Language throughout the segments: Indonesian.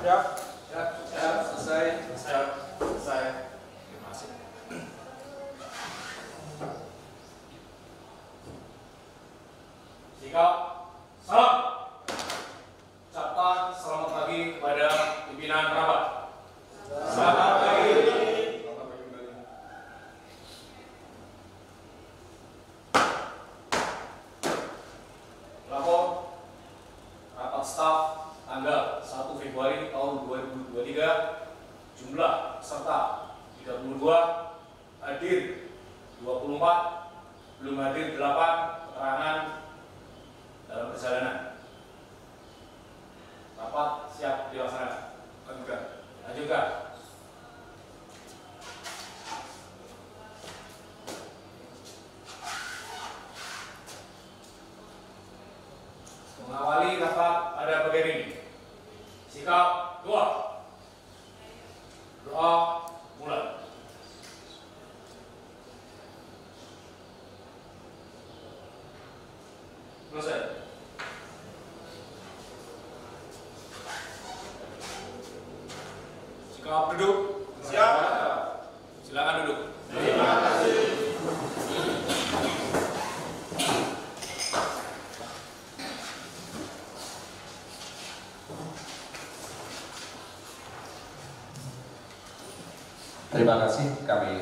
Siap. Siap. Siap. Selesai. Siap. Selesai. Terima kasih. Sikap. Salam. Ucapkan selamat pagi kepada pimpinan rapat. Selamat pagi. Lapor rapat staf tanggal 1 Februari tahun 2023, jumlah peserta 32, hadir 24, belum hadir 8, keterangan dalam perjalanan. Rapat siap dilaksanakan. Lanjutkan. Lanjutkan. Mengawali rapat pada bagian ini. Sikap doa. Doa mulai. Selesai. Sikap duduk. Siap. Silakan duduk. Terima kasih. Terima kasih kami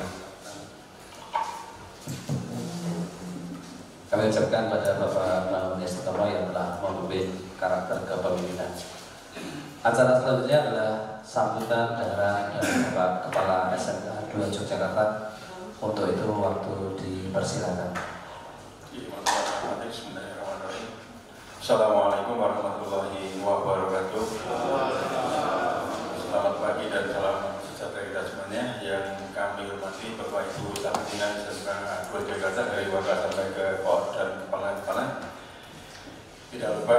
ucapkan pada Bapak Pramudia Sutomo yang telah memimpin karakter kepemimpinan. Acara selanjutnya adalah sambutan dari Bapak Kepala SMK 2 Yogyakarta. Untuk itu waktu dipersilakan. Assalamualaikum warahmatullahi wabarakatuh. Selamat pagi dan salam sejahtera kita semuanya. Yang kami hormati Bapak Ibu Staf Pimpinan SMK 2 Jakarta dari wakil sampai ke POR dan kepala-kepala. Tidak lupa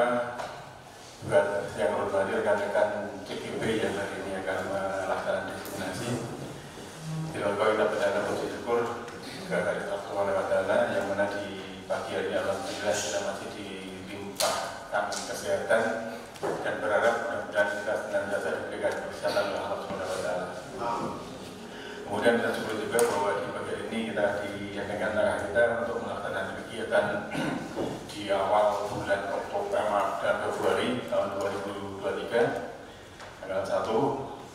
buat yang hormati rekan-rekan CGB yang hari ini akan melaksanakan diskriminasi. Tidak lupa kita berada puji syukur kepada Allah Subhanahu wa Ta'ala yang mana di pagi hari ini alhamdulillah kita masih dilimpahkan kesehatan dan berharap mudah-mudahan kita senantiasa diberikan kesehatan oleh Allah Subhanahu wa Ta'ala. Kemudian kita syukur juga bahwa di pagi hari ini kita diyakinkan langkah kita untuk melaksanakan kegiatan di awal bulan Oktober dan Februari tahun 2023 tanggal 1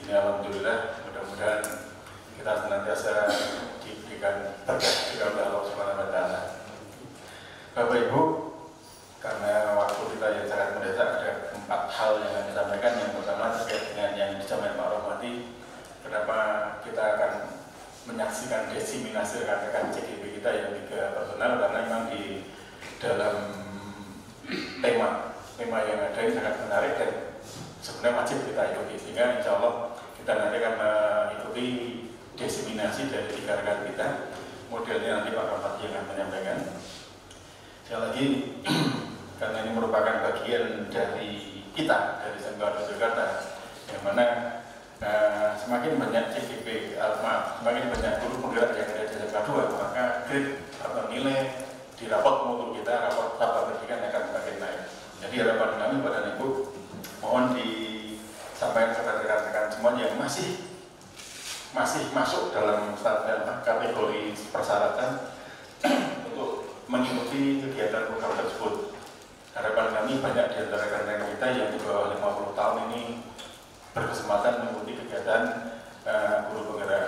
ini alhamdulillah mudah-mudahan kita senantiasa diberikan berkah oleh Allah Subhanahu wa Ta'ala. Bapak Ibu, karena waktu kita yang sangat mendesak, ada 4 hal yang akan disampaikan. Yang pertama terkait dengan yang disampaikan Pak Rohmati, kenapa kita akan menyaksikan diseminasi rekan-rekan CGB kita yang 3 personal, karena memang di dalam tema yang ada ini sangat menarik dan sebenarnya wajib kita ikuti, sehingga insya Allah kita nanti akan mengikuti diseminasi dari 3 rekan kita. Modelnya nanti Pak Rohmati yang akan menyampaikan. Sekali lagi, karena ini merupakan bagian dari kita, dari SMK 2 Jakarta, yang mana semakin banyak CGB, semakin banyak guru penggerak yang ada di SMK 2, maka grade atau nilai di raport mutu kita, raport tata pendidikan akan semakin naik. Jadi harapan kami pada Ibu, mohon disampaikan kepada rekan-rekan semuanya yang masih masuk dalam standar kategori persyaratan untuk mengikuti kegiatan program tersebut. Harapan kami banyak di antara rekan-rekan kita yang di bawah 50 tahun ini berkesempatan mengikuti kegiatan guru penggerak.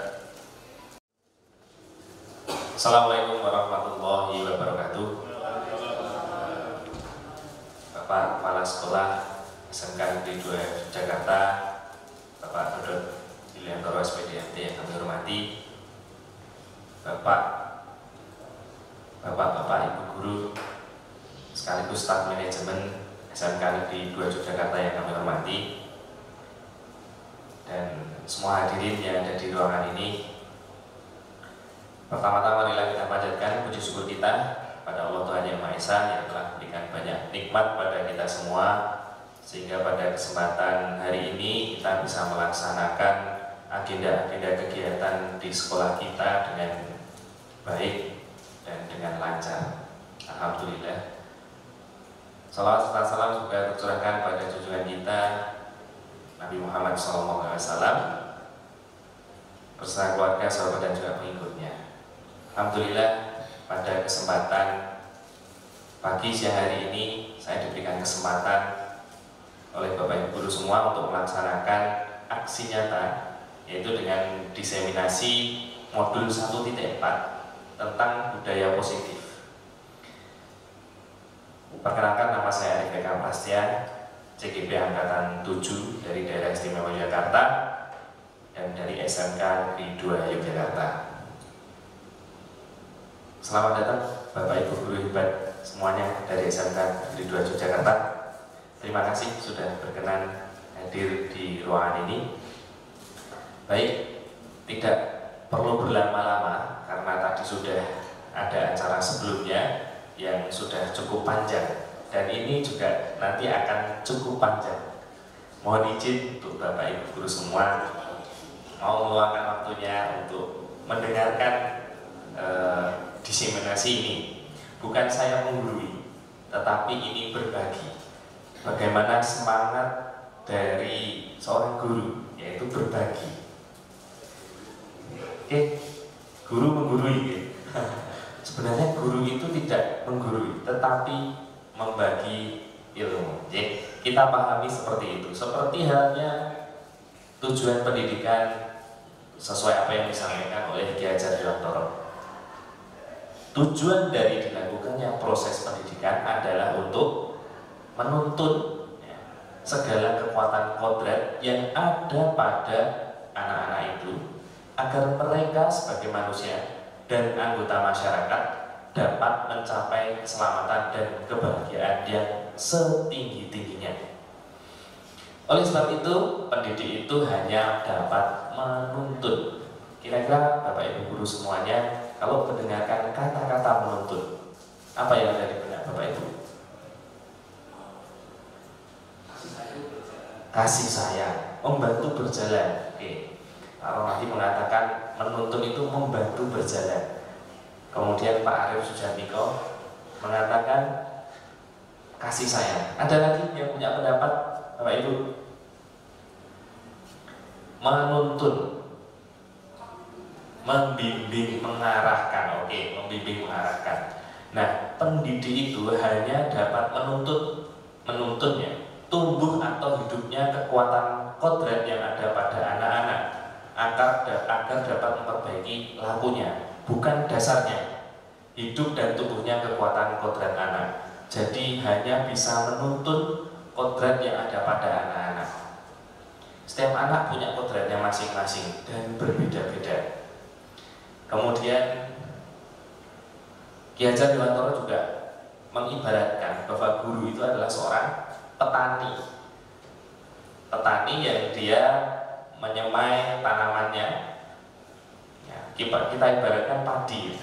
Assalamualaikum warahmatullahi wabarakatuh. Bapak Kepala Sekolah SMK Negeri 2 Jakarta, Bapak Dodot Iliantoro SPDMT yang kami hormati, Bapak-bapak, Ibu guru, sekaligus staf manajemen SMK Negeri 2 Yogyakarta yang kami hormati, dan semua hadirin yang ada di ruangan ini. Pertama-tama marilah kita panjatkan puji syukur kita pada Allah Tuhan Yang Maha Esa yang telah memberikan banyak nikmat pada kita semua, sehingga pada kesempatan hari ini kita bisa melaksanakan agenda-agenda kegiatan di sekolah kita dengan baik dan dengan lancar. Alhamdulillah. Salawat serta salam juga tercurahkan pada junjungan kita Nabi Muhammad SAW bersama keluarga, sahabat dan juga pengikutnya. Alhamdulillah pada kesempatan pagi siang hari ini saya diberikan kesempatan oleh Bapak Ibu guru semua untuk melaksanakan aksi nyata, yaitu dengan diseminasi modul 1.4 tentang budaya positif. Perkenalkan, nama saya Arif Eka Prasetya, CGP Angkatan 7 dari Daerah Istimewa Yogyakarta dan dari SMK Negeri 2 Yogyakarta. Selamat datang Bapak Ibu guru hebat semuanya dari SMK Negeri 2 Yogyakarta. Terima kasih sudah berkenan hadir di ruangan ini. Baik, tidak perlu berlama-lama karena tadi sudah ada acara sebelumnya yang sudah cukup panjang, dan ini juga nanti akan cukup panjang. Mohon izin untuk Bapak Ibu guru semua mau meluangkan waktunya untuk mendengarkan diseminasi ini. Bukan saya menggurui, tetapi ini berbagi. Bagaimana semangat dari seorang guru, yaitu berbagi. Oke, guru menggurui. Sebenarnya guru itu tidak menggurui, tetapi membagi ilmu. Kita pahami seperti itu. Seperti halnya tujuan pendidikan sesuai apa yang disampaikan oleh Ki Hajar Dewantoro. Tujuan dari dilakukannya proses pendidikan adalah untuk menuntun segala kekuatan kodrat yang ada pada anak-anak itu agar mereka sebagai manusia dan anggota masyarakat dapat mencapai keselamatan dan kebahagiaan yang setinggi-tingginya. Oleh sebab itu, pendidik itu hanya dapat menuntun. Kira-kira Bapak Ibu guru semuanya, kalau mendengarkan kata-kata menuntun, apa yang ada di benak Bapak Ibu? Kasih sayang, membantu berjalan. Oke. Kalau nanti mengatakan menuntun itu membantu berjalan. Kemudian Pak Arif Sujatmiko mengatakan kasih sayang. Ada lagi yang punya pendapat, Bapak Ibu? Menuntun, membimbing, mengarahkan. Oke, membimbing, mengarahkan. Nah, pendidik itu hanya dapat menuntunnya, tumbuh atau hidupnya kekuatan kodrat yang ada pada anak-anak agar dapat memperbaiki lakunya, bukan dasarnya. Hidup dan tumbuhnya kekuatan kodrat anak. Jadi hanya bisa menuntun kodrat yang ada pada anak-anak. Setiap anak punya kodratnya masing-masing dan berbeda-beda. Kemudian Ki Hajar Dewantoro juga mengibaratkan bahwa guru itu adalah seorang petani. Petani yang dia menyemai tanamannya. Ya, kita ibaratkan padi.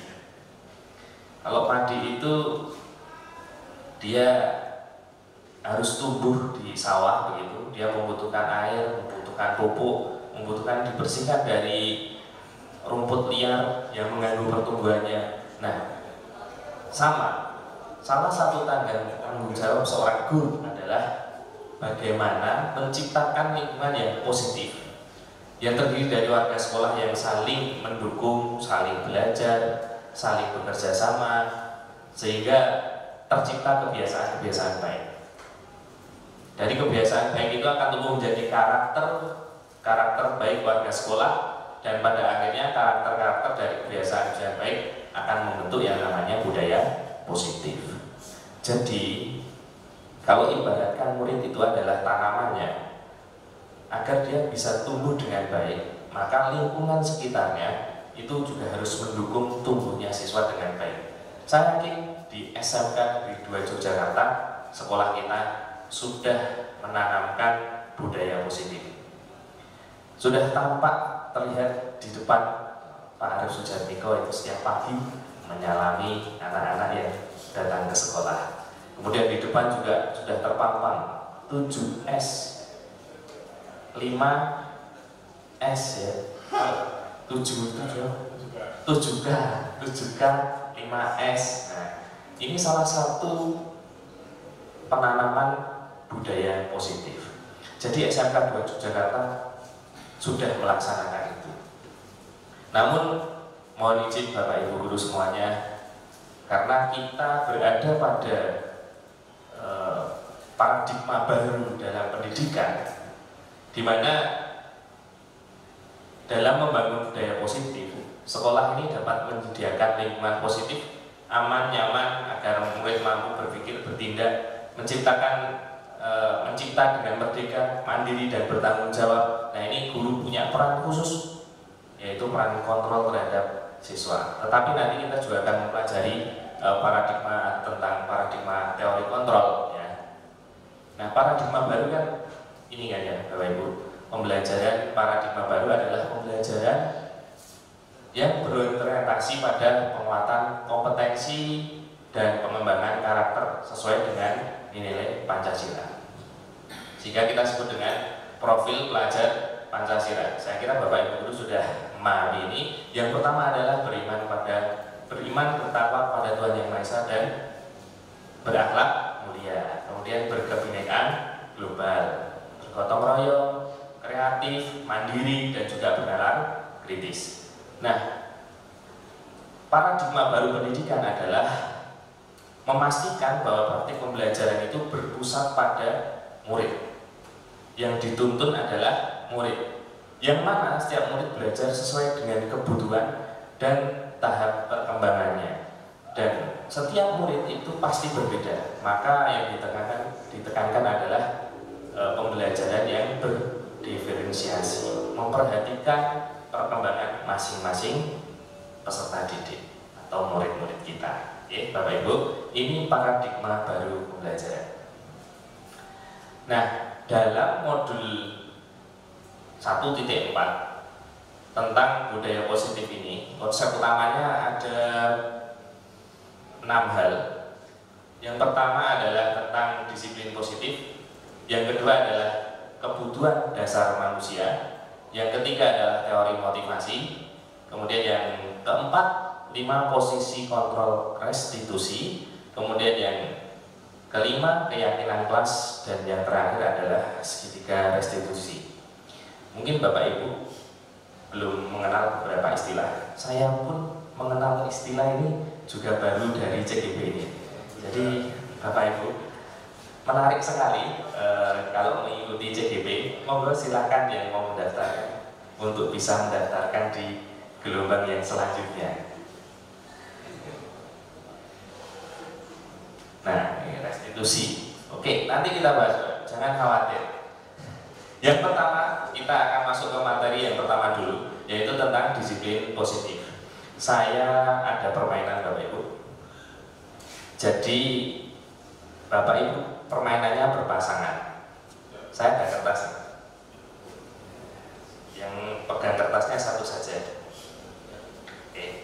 Kalau padi itu dia harus tumbuh di sawah begitu, dia membutuhkan air, membutuhkan pupuk, membutuhkan dibersihkan dari rumput liar yang mengganggu pertumbuhannya. Nah, salah satu tanggung jawab seorang guru adalah bagaimana menciptakan lingkungan yang positif, yang terdiri dari warga sekolah yang saling mendukung, saling belajar, saling bekerja sama, sehingga tercipta kebiasaan-kebiasaan baik. Dari kebiasaan baik itu akan tumbuh menjadi karakter baik warga sekolah, dan pada akhirnya karakter dari kebiasaan baik akan membentuk yang namanya budaya positif. Jadi kalau ibaratkan murid itu adalah tanamannya, agar dia bisa tumbuh dengan baik, maka lingkungan sekitarnya itu juga harus mendukung tumbuhnya siswa dengan baik. Saya yakin di SMK Negeri 2 Yogyakarta, sekolah kita sudah menanamkan budaya positif. Sudah tampak terlihat di depan Pak Arif Sujatmiko itu setiap pagi menyalami anak-anak yang datang ke sekolah. Kemudian di depan juga sudah terpampang 7S, 5S ya, 7K, 5S. Nah, ini salah satu penanaman budaya positif. Jadi SMK 2 Yogyakarta sudah melaksanakan itu. Namun mohon izin Bapak Ibu guru semuanya, karena kita berada pada paradigma baru dalam pendidikan, di mana dalam membangun budaya positif, sekolah ini dapat menyediakan lingkungan positif, aman, nyaman, agar murid mampu berpikir, bertindak, mencipta dengan merdeka, mandiri, dan bertanggung jawab. Nah, ini guru punya peran khusus, yaitu peran kontrol terhadap siswa. Tetapi nanti kita juga akan mempelajari tentang paradigma teori kontrol. Ya. Nah, paradigma baru kan ini kan ya, Bapak Ibu. Pembelajaran paradigma baru adalah pembelajaran yang berorientasi pada penguatan kompetensi dan pengembangan karakter sesuai dengan nilai Pancasila. Sehingga kita sebut dengan profil pelajar Pancasila. Saya kira Bapak Ibu guru sudah memahami ini. Yang pertama adalah beriman bertakwa pada Tuhan Yang Maha Esa dan berakhlak mulia. Kemudian berkebinekaan global, bergotong royong, kreatif, mandiri, dan juga bernalar kritis. Nah, paradigma baru pendidikan adalah memastikan bahwa praktik pembelajaran itu berpusat pada murid. Yang dituntun adalah murid, yang mana setiap murid belajar sesuai dengan kebutuhan dan tahap perkembangannya. Dan setiap murid itu pasti berbeda. Maka yang ditekankan adalah pembelajaran yang berdiferensiasi, memperhatikan perkembangan masing-masing peserta didik atau murid-murid kita. Oke, Bapak Ibu, ini paradigma baru pembelajaran. Nah, dalam modul 1.4 tentang budaya positif ini, konsep utamanya ada 6 hal. Yang pertama adalah tentang disiplin positif, yang kedua adalah kebutuhan dasar manusia, yang ketiga adalah teori motivasi, kemudian yang keempat 5 posisi kontrol restitusi, kemudian yang kelima keyakinan kelas, dan yang terakhir adalah segitiga restitusi. Mungkin Bapak Ibu belum mengenal beberapa istilah. Saya pun mengenal istilah ini juga baru dari CGB ini. Jadi Bapak Ibu, menarik sekali kalau mengikuti CGB. Monggo silakan yang mau mendaftarkan untuk bisa mendaftarkan di gelombang yang selanjutnya. Nah, ini restitusi. Oke, nanti kita bahas, jangan khawatir. Yang pertama, kita akan masuk ke materi yang pertama dulu, yaitu tentang disiplin positif. Saya ada permainan Bapak Ibu. Jadi Bapak Ibu permainannya berpasangan. Saya ada kertas. Yang pegang kertasnya satu saja. Oke.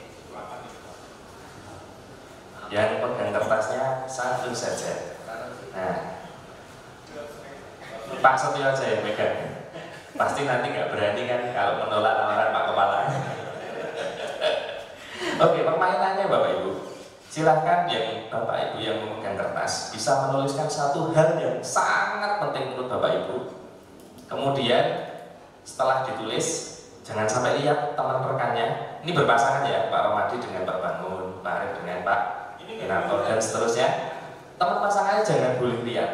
Yang pegang kertasnya satu saja. Nah, Pak Setio aja yang pegang. Pasti nanti nggak berani kan kalau menolak tawaran Pak Kepala. Oke, permainannya Bapak Ibu. Silahkan yang Bapak Ibu yang memegang kertas bisa menuliskan satu hal yang sangat penting menurut Bapak Ibu. Kemudian setelah ditulis, jangan sampai lihat teman rekannya. Ini berpasangan ya, Pak Romadi dengan Pak Bangun, Pak Arif dengan Pak Inanto, dan seterusnya. Teman pasangannya jangan boleh lihat.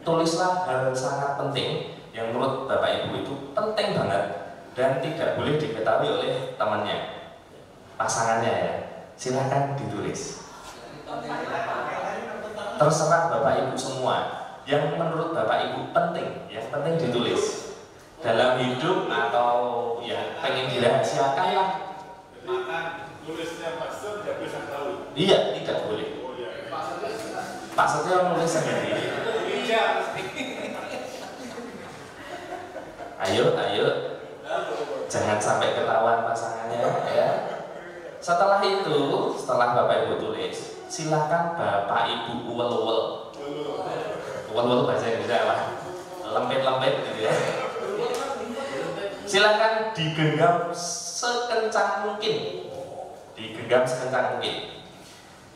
Tulislah hal sangat penting yang menurut Bapak Ibu itu penting banget dan tidak boleh diketahui oleh temannya, pasangannya ya. Silahkan ditulis. Terserah Bapak Ibu semua. Yang menurut Bapak Ibu penting, yang penting ditulis. Dalam hidup atau yang pengen dirahasiakan lah. Makan tulisnya Pak Setio tidak bisa tahu. Iya, tidak boleh. Pak Setio nulis sendiri. Ayo, jangan sampai ketahuan pasangannya ya. Setelah itu, setelah Bapak Ibu tulis, silakan Bapak Ibu uwel-uwel. Uwel-uwel bahasa Indonesia apa? Lempet-lempet gitu ya. Silakan digenggam sekencang mungkin. Digenggam sekencang mungkin.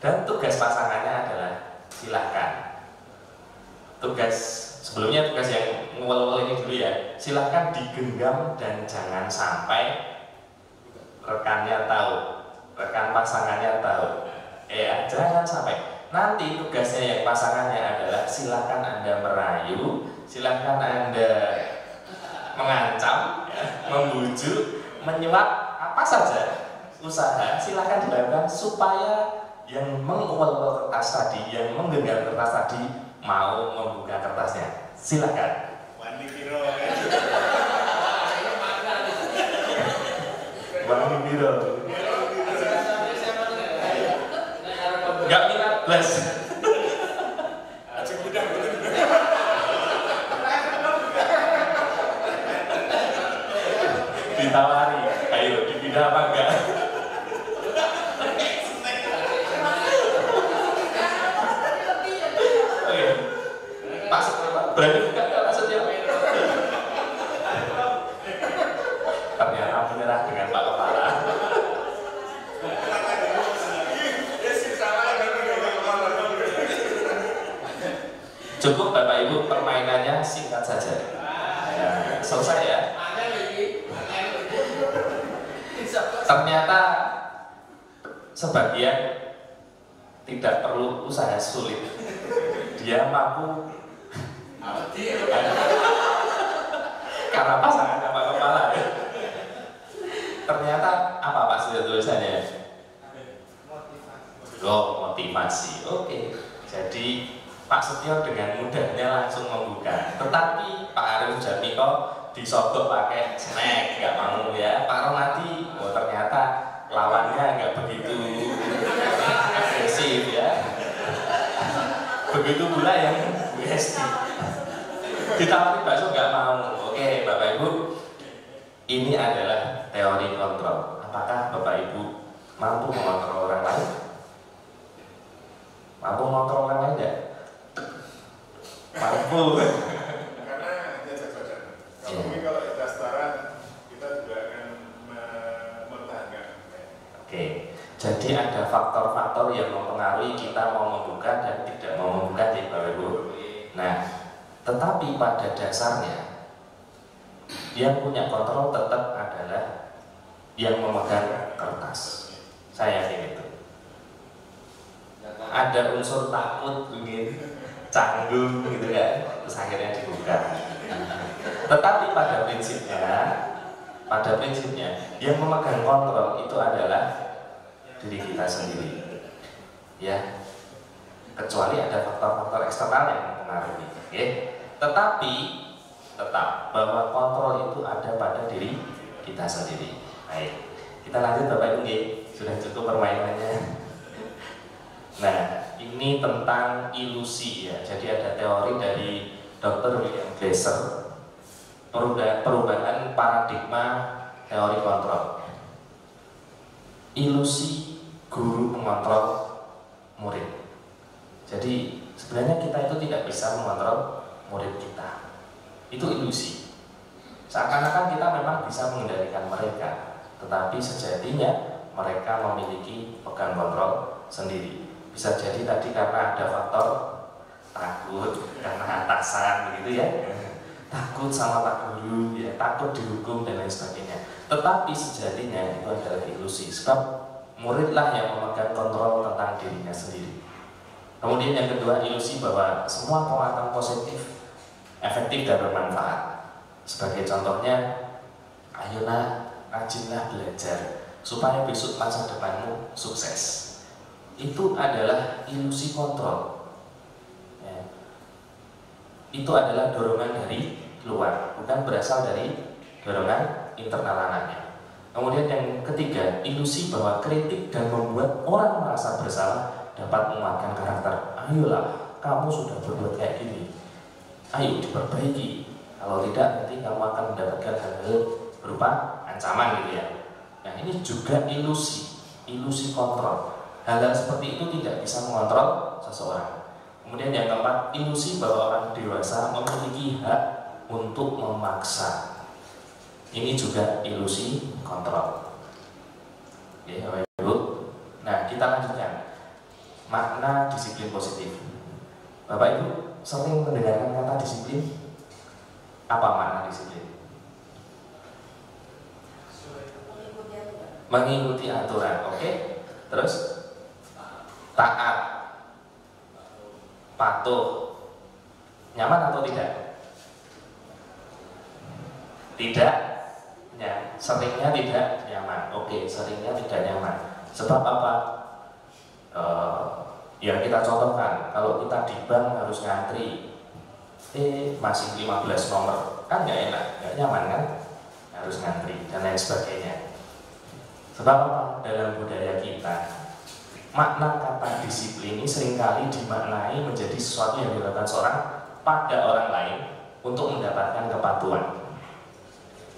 Dan tugas pasangannya adalah silakan. Tugas Sebelumnya tugas yang ngewel-wel ini dulu ya. Silahkan digenggam dan jangan sampai rekannya tahu, rekan pasangannya tahu. Ya, jangan sampai. Nanti tugasnya yang pasangannya adalah silahkan Anda merayu, silahkan Anda mengancam, ya, membujuk, menyuap, apa saja usaha silahkan dilakukan supaya yang menguel kertas tadi, yang menggenggam kertas tadi mau membuka kertasnya. Silakan. Wani Piro. Wani Piro. Gak minat belas. Aja mudah betul. Ditawari, ayo dipindah apa enggak? Oke. Pak Setia, berani bukan nggak Pak Setia? Ternyata menyerah dengan Pak Kepala. Cukup Bapak Ibu, permainannya singkat saja. Ya, selesai ya. Ternyata sebagian tidak perlu usaha sulit. Dia mampu karena pasangan Pak Kepala ya. Ternyata apa Pak sudah tulisannya? Motivasi. Oke. Jadi Pak Setio dengan mudahnya langsung membuka. Tetapi Pak Arif Jatmiko disogok pakai snack, nggak mau ya. Pak Romadi, ternyata lawannya nggak begitu agresif ya. Begitu pula yang Bu Hesti. Ditawari bakso nggak mau. Oke, Bapak Ibu, ini adalah teori kontrol. Apakah Bapak Ibu mampu mengontrol orang lain? Mampu mengontrol orang lain tidak? Mampu. Karena hanya jabatan. Kalau kita setara, kita juga akan mempertahankan. Oke, jadi ada faktor-faktor yang mempengaruhi kita mau membuka dan tidak mau membuka di Bapak Ibu. Nah, tetapi pada dasarnya yang punya kontrol tetap adalah yang memegang kertas. Saya yakin itu. Ada unsur takut, mungkin canggung gitu kan, terus akhirnya dibuka. Tetapi pada prinsipnya yang memegang kontrol itu adalah diri kita sendiri, ya. Kecuali ada faktor-faktor eksternal yang mempengaruhi. Oke. Tetapi tetap bahwa kontrol itu ada pada diri kita sendiri. Baik, kita lanjut Bapak Ibu. Sudah cukup permainannya. Nah, ini tentang ilusi ya. Jadi ada teori dari Dr. William Glasser, perubahan paradigma teori kontrol. Ilusi guru mengontrol murid. Jadi sebenarnya kita itu tidak bisa mengontrol murid kita. Itu ilusi. Seakan-akan kita memang bisa mengendalikan mereka, tetapi sejatinya mereka memiliki pegang kontrol sendiri. Bisa jadi tadi karena ada faktor takut, karena atasan begitu ya, takut sama Pak Guru, ya, takut dihukum dan lain sebagainya. Tetapi sejatinya itu adalah ilusi, sebab muridlah yang memegang kontrol tentang dirinya sendiri. Kemudian yang kedua, ilusi bahwa semua penguatan positif efektif dan bermanfaat. Sebagai contohnya, ayolah rajinlah belajar supaya besok masa depanmu sukses. Itu adalah ilusi kontrol ya. Itu adalah dorongan dari luar, bukan berasal dari dorongan internal anaknya. Kemudian yang ketiga, ilusi bahwa kritik dan membuat orang merasa bersalah dapat menguatkan karakter. Ayolah, kamu sudah berbuat kayak gini, ayo diperbaiki. Kalau tidak, nanti kamu akan mendapatkan hal-hal berupa ancaman gitu ya. Nah, ini juga ilusi kontrol. Hal-hal seperti itu tidak bisa mengontrol seseorang. Kemudian yang keempat, ilusi bahwa orang dewasa memiliki hak untuk memaksa. Ini juga ilusi kontrol. Oke, Bapak Ibu. Nah, kita lanjutkan makna disiplin positif. Bapak Ibu, sering mendengarkan kata disiplin? Apa makna disiplin? Mengikuti aturan, oke? Terus taat, patuh, nyaman atau tidak? Tidak, ya, seringnya tidak nyaman. Oke, seringnya tidak nyaman. Sebab apa? Ya kita contohkan, kalau kita di bank harus ngantri, masih 15 nomor, kan nggak enak, nggak nyaman kan? Harus ngantri dan lain sebagainya. Sebab apa? Dalam budaya kita, makna kata disiplin ini seringkali dimaknai menjadi sesuatu yang dilakukan seorang pada orang lain untuk mendapatkan kepatuhan.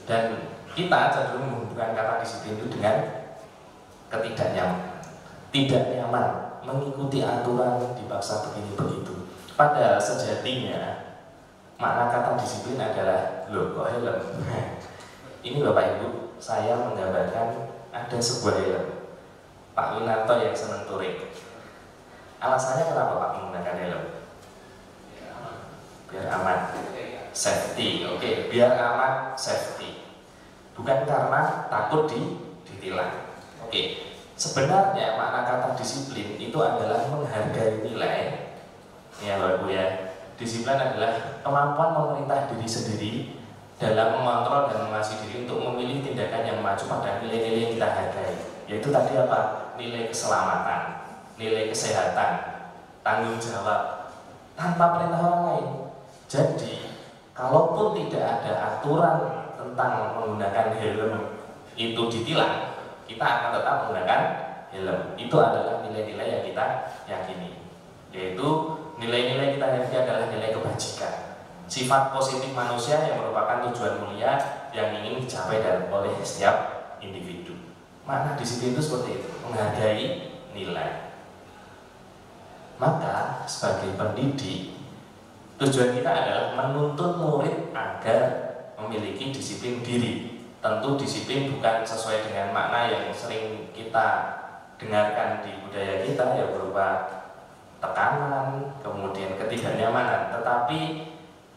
Dan kita cenderung menghubungkan kata disiplin itu dengan ketidaknyaman, tidak nyaman, mengikuti aturan, dipaksa begini begitu. Padahal sejatinya makna kata disiplin adalah, loh kok helm? Ini Bapak Ibu, saya menggambarkan ada sebuah helm. Pak Winarto yang senang touring. Alasannya kenapa Pak menggunakan helm? Biar aman, safety. Oke, biar aman, safety. Bukan karena takut ditilang. Oke, sebenarnya makna kata disiplin itu adalah menghargai nilai. Ya Bapak Ibu ya, disiplin adalah kemampuan memerintah diri sendiri dalam mengontrol dan mengasihi diri untuk memilih tindakan yang maju pada nilai-nilai yang kita hargai. Yaitu tadi apa? Nilai keselamatan, nilai kesehatan, tanggung jawab, tanpa perintah orang lain. Jadi, kalaupun tidak ada aturan tentang menggunakan helm itu ditilang, kita akan tetap menggunakan helm. Itu adalah nilai-nilai yang kita yakini. Yaitu nilai-nilai kita yakini adalah nilai kebajikan, sifat positif manusia yang merupakan tujuan mulia yang ingin dicapai oleh setiap individu. Makna disiplin itu seperti itu, menghargai nilai. Maka sebagai pendidik, tujuan kita adalah menuntun murid agar memiliki disiplin diri. Tentu disiplin bukan sesuai dengan makna yang sering kita dengarkan di budaya kita, ya berupa tekanan, kemudian ketidaknyamanan, tetapi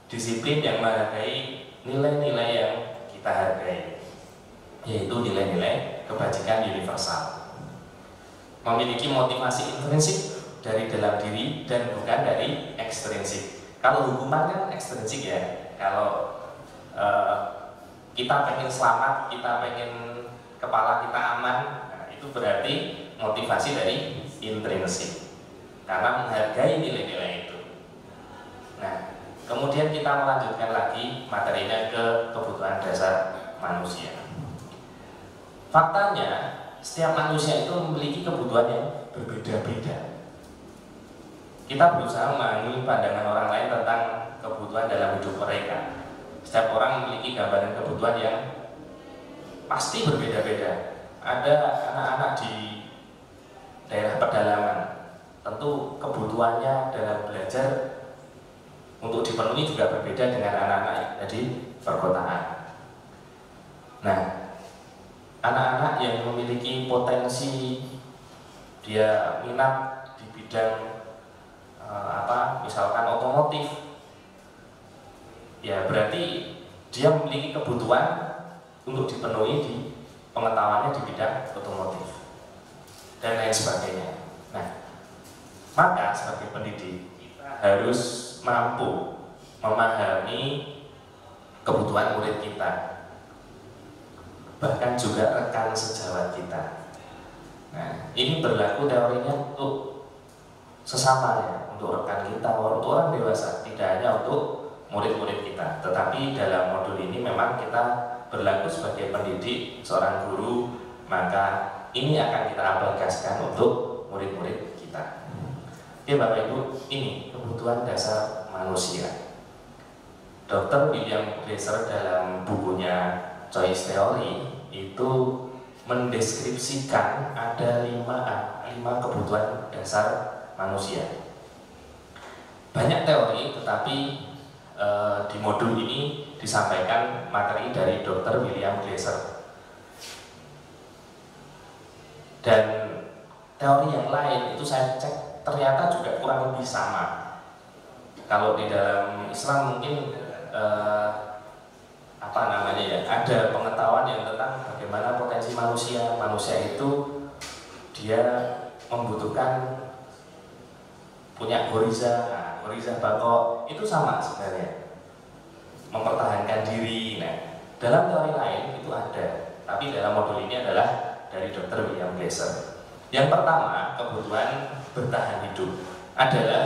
disiplin yang menghargai nilai-nilai yang kita hargai, yaitu nilai-nilai kebajikan universal, memiliki motivasi intrinsik dari dalam diri dan bukan dari ekstrinsik. Kalau hukuman kan ekstrinsik ya, kalau kita pengen selamat, kita pengen kepala kita aman, nah, itu berarti motivasi dari intrinsik karena menghargai nilai-nilai itu. Nah, kemudian kita melanjutkan lagi materinya ke kebutuhan dasar manusia. Faktanya, setiap manusia itu memiliki kebutuhan yang berbeda-beda. Kita berusaha memahami pandangan orang lain tentang kebutuhan dalam hidup mereka. Setiap orang memiliki gambaran kebutuhan yang pasti berbeda-beda. Ada anak-anak di daerah pedalaman, tentu kebutuhannya dalam belajar untuk dipenuhi juga berbeda dengan anak-anak yang ada di perkotaan. Nah, anak-anak yang memiliki potensi, dia minat di bidang misalkan otomotif, ya berarti dia memiliki kebutuhan untuk dipenuhi di pengetahuannya di bidang otomotif dan lain sebagainya. Nah, maka sebagai pendidik kita harus mampu memahami kebutuhan murid kita, bahkan juga rekan sejawat kita. Nah, ini berlaku teorinya untuk sesama ya, untuk rekan kita, untuk orang dewasa, tidak hanya untuk murid-murid kita. Tetapi dalam modul ini memang kita berlaku sebagai pendidik, seorang guru, maka ini akan kita aplikasikan untuk murid-murid kita. Oke Bapak Ibu, ini kebutuhan dasar manusia. Dr. William Glasser dalam bukunya Choice Theory itu mendeskripsikan ada lima kebutuhan dasar manusia. Banyak teori, tetapi di modul ini disampaikan materi dari Dr. William Glasser. Dan teori yang lain itu saya cek ternyata juga kurang lebih sama. Kalau di dalam Islam mungkin apa namanya ya, ada pengetahuan yang tentang bagaimana potensi manusia. Manusia itu dia membutuhkan punya goriza, goriza bako itu sama sebenarnya, mempertahankan diri. Nah, dalam teori lain itu ada, tapi dalam modul ini adalah dari Dr. William Glasser. Yang pertama, kebutuhan bertahan hidup adalah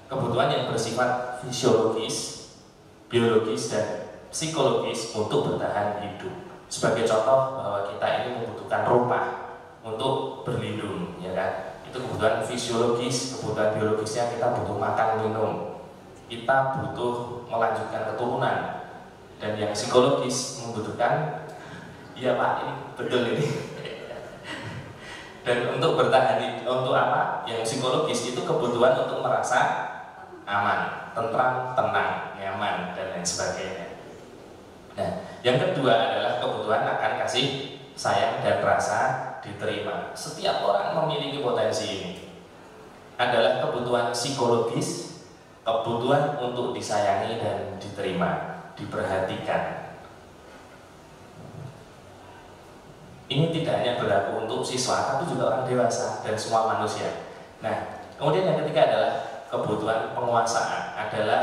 kebutuhan yang bersifat fisiologis, biologis, dan psikologis untuk bertahan hidup. Sebagai contoh bahwa kita ini membutuhkan rumah untuk berlindung, ya kan? Itu kebutuhan fisiologis. Kebutuhan biologisnya kita butuh makan minum, kita butuh melanjutkan keturunan. Dan yang psikologis membutuhkan, iya Pak, ini betul ini. Dan untuk bertahan hidup, untuk apa? Yang psikologis itu kebutuhan untuk merasa aman, tentram, tenang, nyaman, dan lain sebagainya. Nah, yang kedua adalah kebutuhan akan kasih sayang dan rasa diterima. Setiap orang memiliki potensi ini. Adalah kebutuhan psikologis, kebutuhan untuk disayangi dan diterima, diperhatikan. Ini tidak hanya berlaku untuk siswa, tapi juga orang dewasa dan semua manusia. Nah, kemudian yang ketiga adalah kebutuhan penguasaan, adalah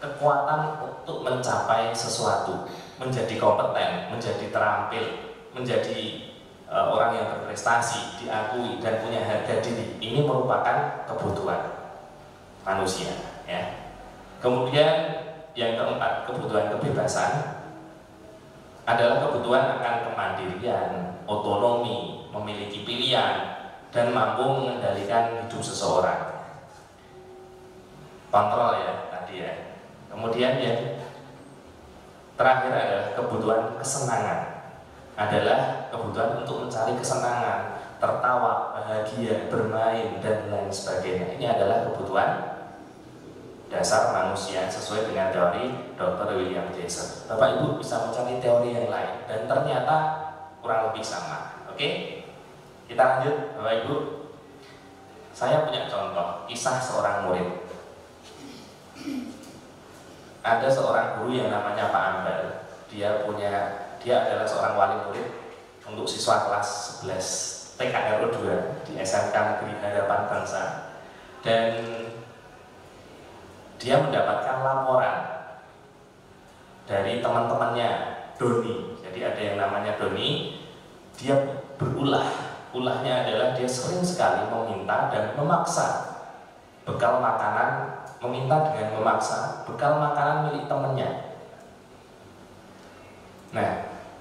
kekuatan untuk mencapai sesuatu, menjadi kompeten, menjadi terampil, menjadi orang yang berprestasi, diakui dan punya harga diri. Ini merupakan kebutuhan manusia, ya. Kemudian yang keempat, kebutuhan kebebasan adalah kebutuhan akan kemandirian, otonomi, memiliki pilihan, dan mampu mengendalikan hidup seseorang. Kontrol ya tadi ya. Kemudian yang terakhir adalah kebutuhan kesenangan, adalah kebutuhan untuk mencari kesenangan, tertawa, bahagia, bermain, dan lain sebagainya. Ini adalah kebutuhan dasar manusia sesuai dengan teori Dr. William Glasser. Bapak Ibu bisa mencari teori yang lain dan ternyata kurang lebih sama. Oke? Kita lanjut, Bapak Ibu. Saya punya contoh kisah seorang murid. Ada seorang guru yang namanya Pak Ambal. Dia adalah seorang wali murid untuk siswa kelas 11 TKRO 2 di SMK Negeri Harapan Bangsa. Dan dia mendapatkan laporan dari teman-temannya Doni. Jadi ada yang namanya Doni. Dia ulahnya adalah dia sering sekali meminta dan memaksa bekal makanan, meminta dengan memaksa bekal makanan milik temannya. Nah,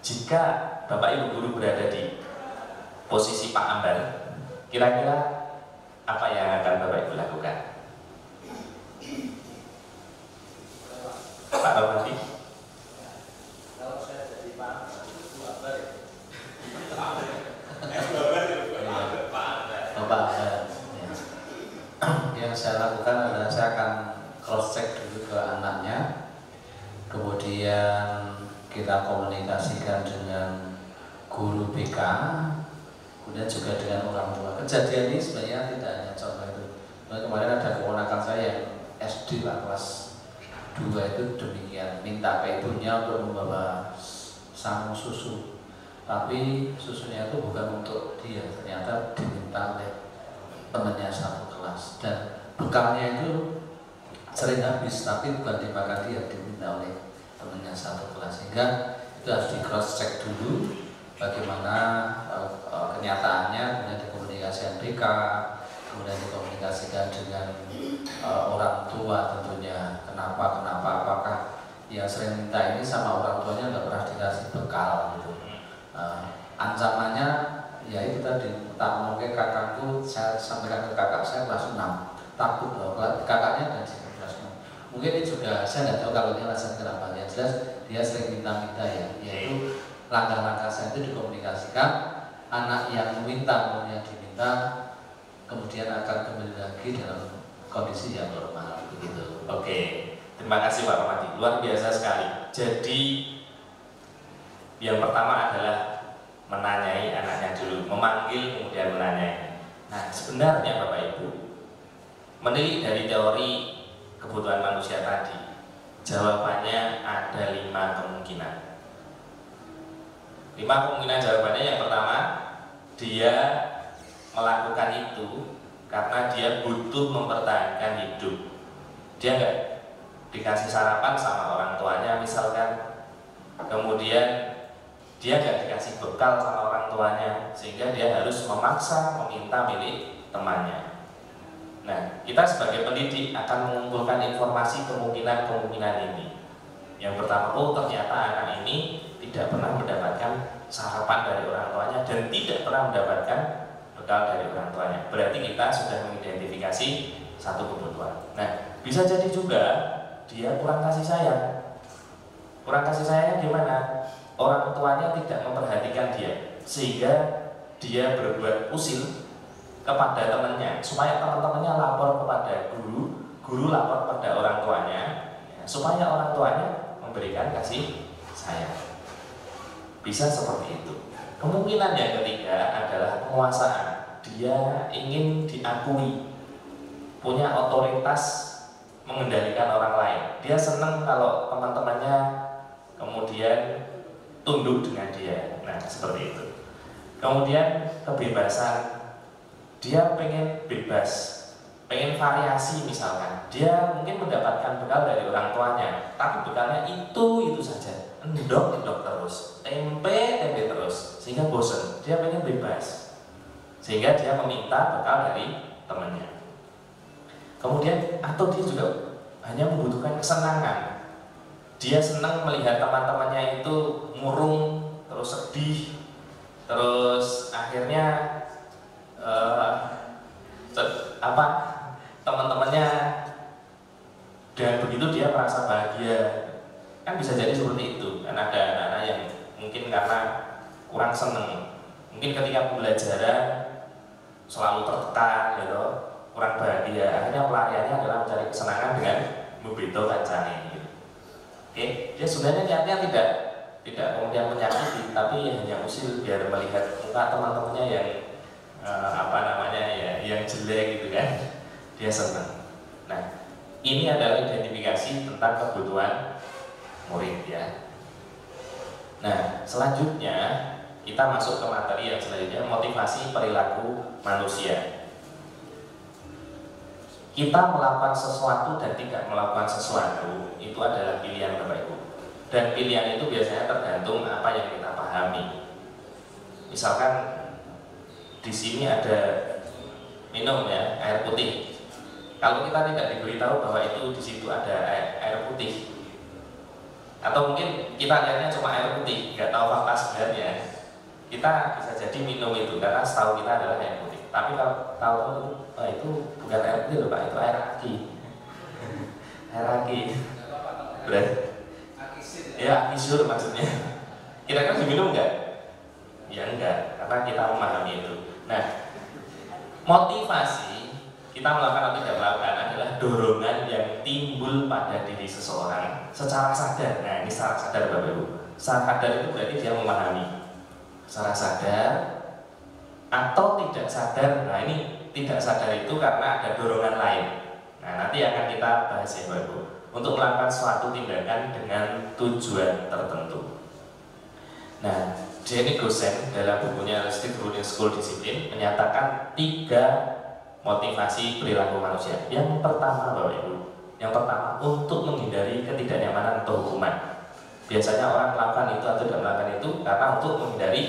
jika Bapak Ibu guru berada di posisi Pak Ambar, kira-kira apa yang akan Bapak Ibu lakukan? Pak Romandi? Kalau saya jadi Pak itu apa ya? Bapak, yang saya lakukan adalah saya akan cross check dulu ke anaknya, kemudian kita komunikasikan dengan guru BK, kemudian juga dengan orang tua. Kejadian ini sebenarnya tidak hanya contoh itu. Kemarin ada keponakan saya yang SD lah, kelas 2 itu demikian, minta ke ibunya untuk membawa sangu susu, tapi susunya itu bukan untuk dia, ternyata diminta oleh temannya satu kelas, dan bekalnya itu sering habis, tapi bukan dimakan dia, diminta oleh temannya satu kelas. Sehingga itu harus di cross check dulu bagaimana kenyataannya, kemudian dikomunikasikan BK, kemudian dikomunikasikan dengan orang tua tentunya, kenapa, apakah yang sering minta ini sama orang tuanya nggak pernah dikasih bekal gitu. Ancamannya ya itu tadi, tak ngomong ke kakakku, saya sampaikan ke kakak saya kelas 6, takut loh kakaknya dan saya kelas 6. Mungkin ini juga saya nggak tahu kalau ini alasan kenapa, ya jelas dia sering minta-minta ya, yaitu langkah-langkah saya itu dikomunikasikan, anak yang meminta kemudian diminta, kemudian akan kembali lagi dalam kondisi yang normal begitu. Oke, terima kasih Pak Romandi, luar biasa sekali. Jadi yang pertama adalah menanyai anaknya dulu, memanggil kemudian menanyai. Nah, sebenarnya Bapak Ibu, menilik dari teori kebutuhan manusia tadi? Jawabannya ada 5 kemungkinan. 5 kemungkinan jawabannya. Yang pertama, dia melakukan itu karena dia butuh mempertahankan hidup. Dia nggak dikasih sarapan sama orang tuanya misalkan, kemudian dia nggak dikasih bekal sama orang tuanya, sehingga dia harus memaksa meminta milik temannya. Nah, kita sebagai pendidik akan mengumpulkan informasi kemungkinan-kemungkinan ini. Yang pertama, oh ternyata anak ini tidak pernah mendapatkan sarapan dari orang tuanya dan tidak pernah mendapatkan bekal dari orang tuanya. Berarti kita sudah mengidentifikasi satu kebutuhan. Nah, bisa jadi juga dia kurang kasih sayang. Kurang kasih sayangnya gimana? Orang tuanya tidak memperhatikan dia, sehingga dia berbuat usil kepada temannya supaya teman-temannya lapor kepada guru, guru lapor kepada orang tuanya, ya, supaya orang tuanya memberikan kasih sayang. Bisa seperti itu. Kemungkinan yang ketiga adalah penguasaan. Dia ingin diakui, punya otoritas mengendalikan orang lain. Dia senang kalau teman-temannya kemudian tunduk dengan dia. Nah, seperti itu. Kemudian kebebasan. Dia pengen bebas, pengen variasi misalkan. Dia mungkin mendapatkan bekal dari orang tuanya, tapi bekalnya itu saja. Endok terus, tempe terus, sehingga bosan. Dia pengen bebas, sehingga dia meminta bekal dari temannya. Kemudian atau dia juga hanya membutuhkan kesenangan. Dia senang melihat teman-temannya itu murung, terus sedih, terus akhirnya teman-temannya, dan begitu dia merasa bahagia. Kan bisa jadi seperti itu. Kan ada anak-anak yang mungkin karena kurang seneng, mungkin ketika pembelajaran selalu tertekan, gitu, kurang bahagia. Akhirnya pelariannya adalah mencari kesenangan dengan membeto kancane. Oke, dia sebenarnya niatnya tidak kemudian menyakiti, tapi hanya usil biar melihat muka teman-temannya yang yang jelek gitu kan, dia senang. Nah, ini adalah identifikasi tentang kebutuhan murid ya. Nah, selanjutnya kita masuk ke materi yang selanjutnya, motivasi perilaku manusia. Kita melakukan sesuatu dan tidak melakukan sesuatu itu adalah pilihan Bapak Ibu. Dan pilihan itu biasanya tergantung apa yang kita pahami. Misalkan di sini ada minum ya, air putih. Kalau kita tidak diberitahu bahwa itu di situ ada air putih, atau mungkin kita lihatnya cuma air putih, nggak tahu fakta sebenarnya, kita bisa jadi minum itu karena setahu kita adalah air putih. Tapi kalau tahu itu bukan air putih loh Pak, itu air aki. Air aki. Berarti ya akisur maksudnya. Kira-kira diminum enggak? Ya enggak, karena kita memahami itu. Nah, motivasi kita melakukan atau tidak melakukan adalah dorongan yang timbul pada diri seseorang secara sadar. Nah, ini secara sadar Bapak Ibu. Secara sadar itu berarti dia memahami. Secara sadar atau tidak sadar. Nah, ini tidak sadar itu karena ada dorongan lain. Nah, nanti akan kita bahas ya Bapak Ibu. Untuk melakukan suatu tindakan dengan tujuan tertentu. Nah, Jenny Gosen dalam bukunya Realistic Ruling School Discipline menyatakan 3 motivasi perilaku manusia. Yang pertama Bapak Ibu, yang pertama untuk menghindari ketidaknyamanan atau hukuman. Biasanya orang melakukan itu atau tidak melakukan itu karena untuk menghindari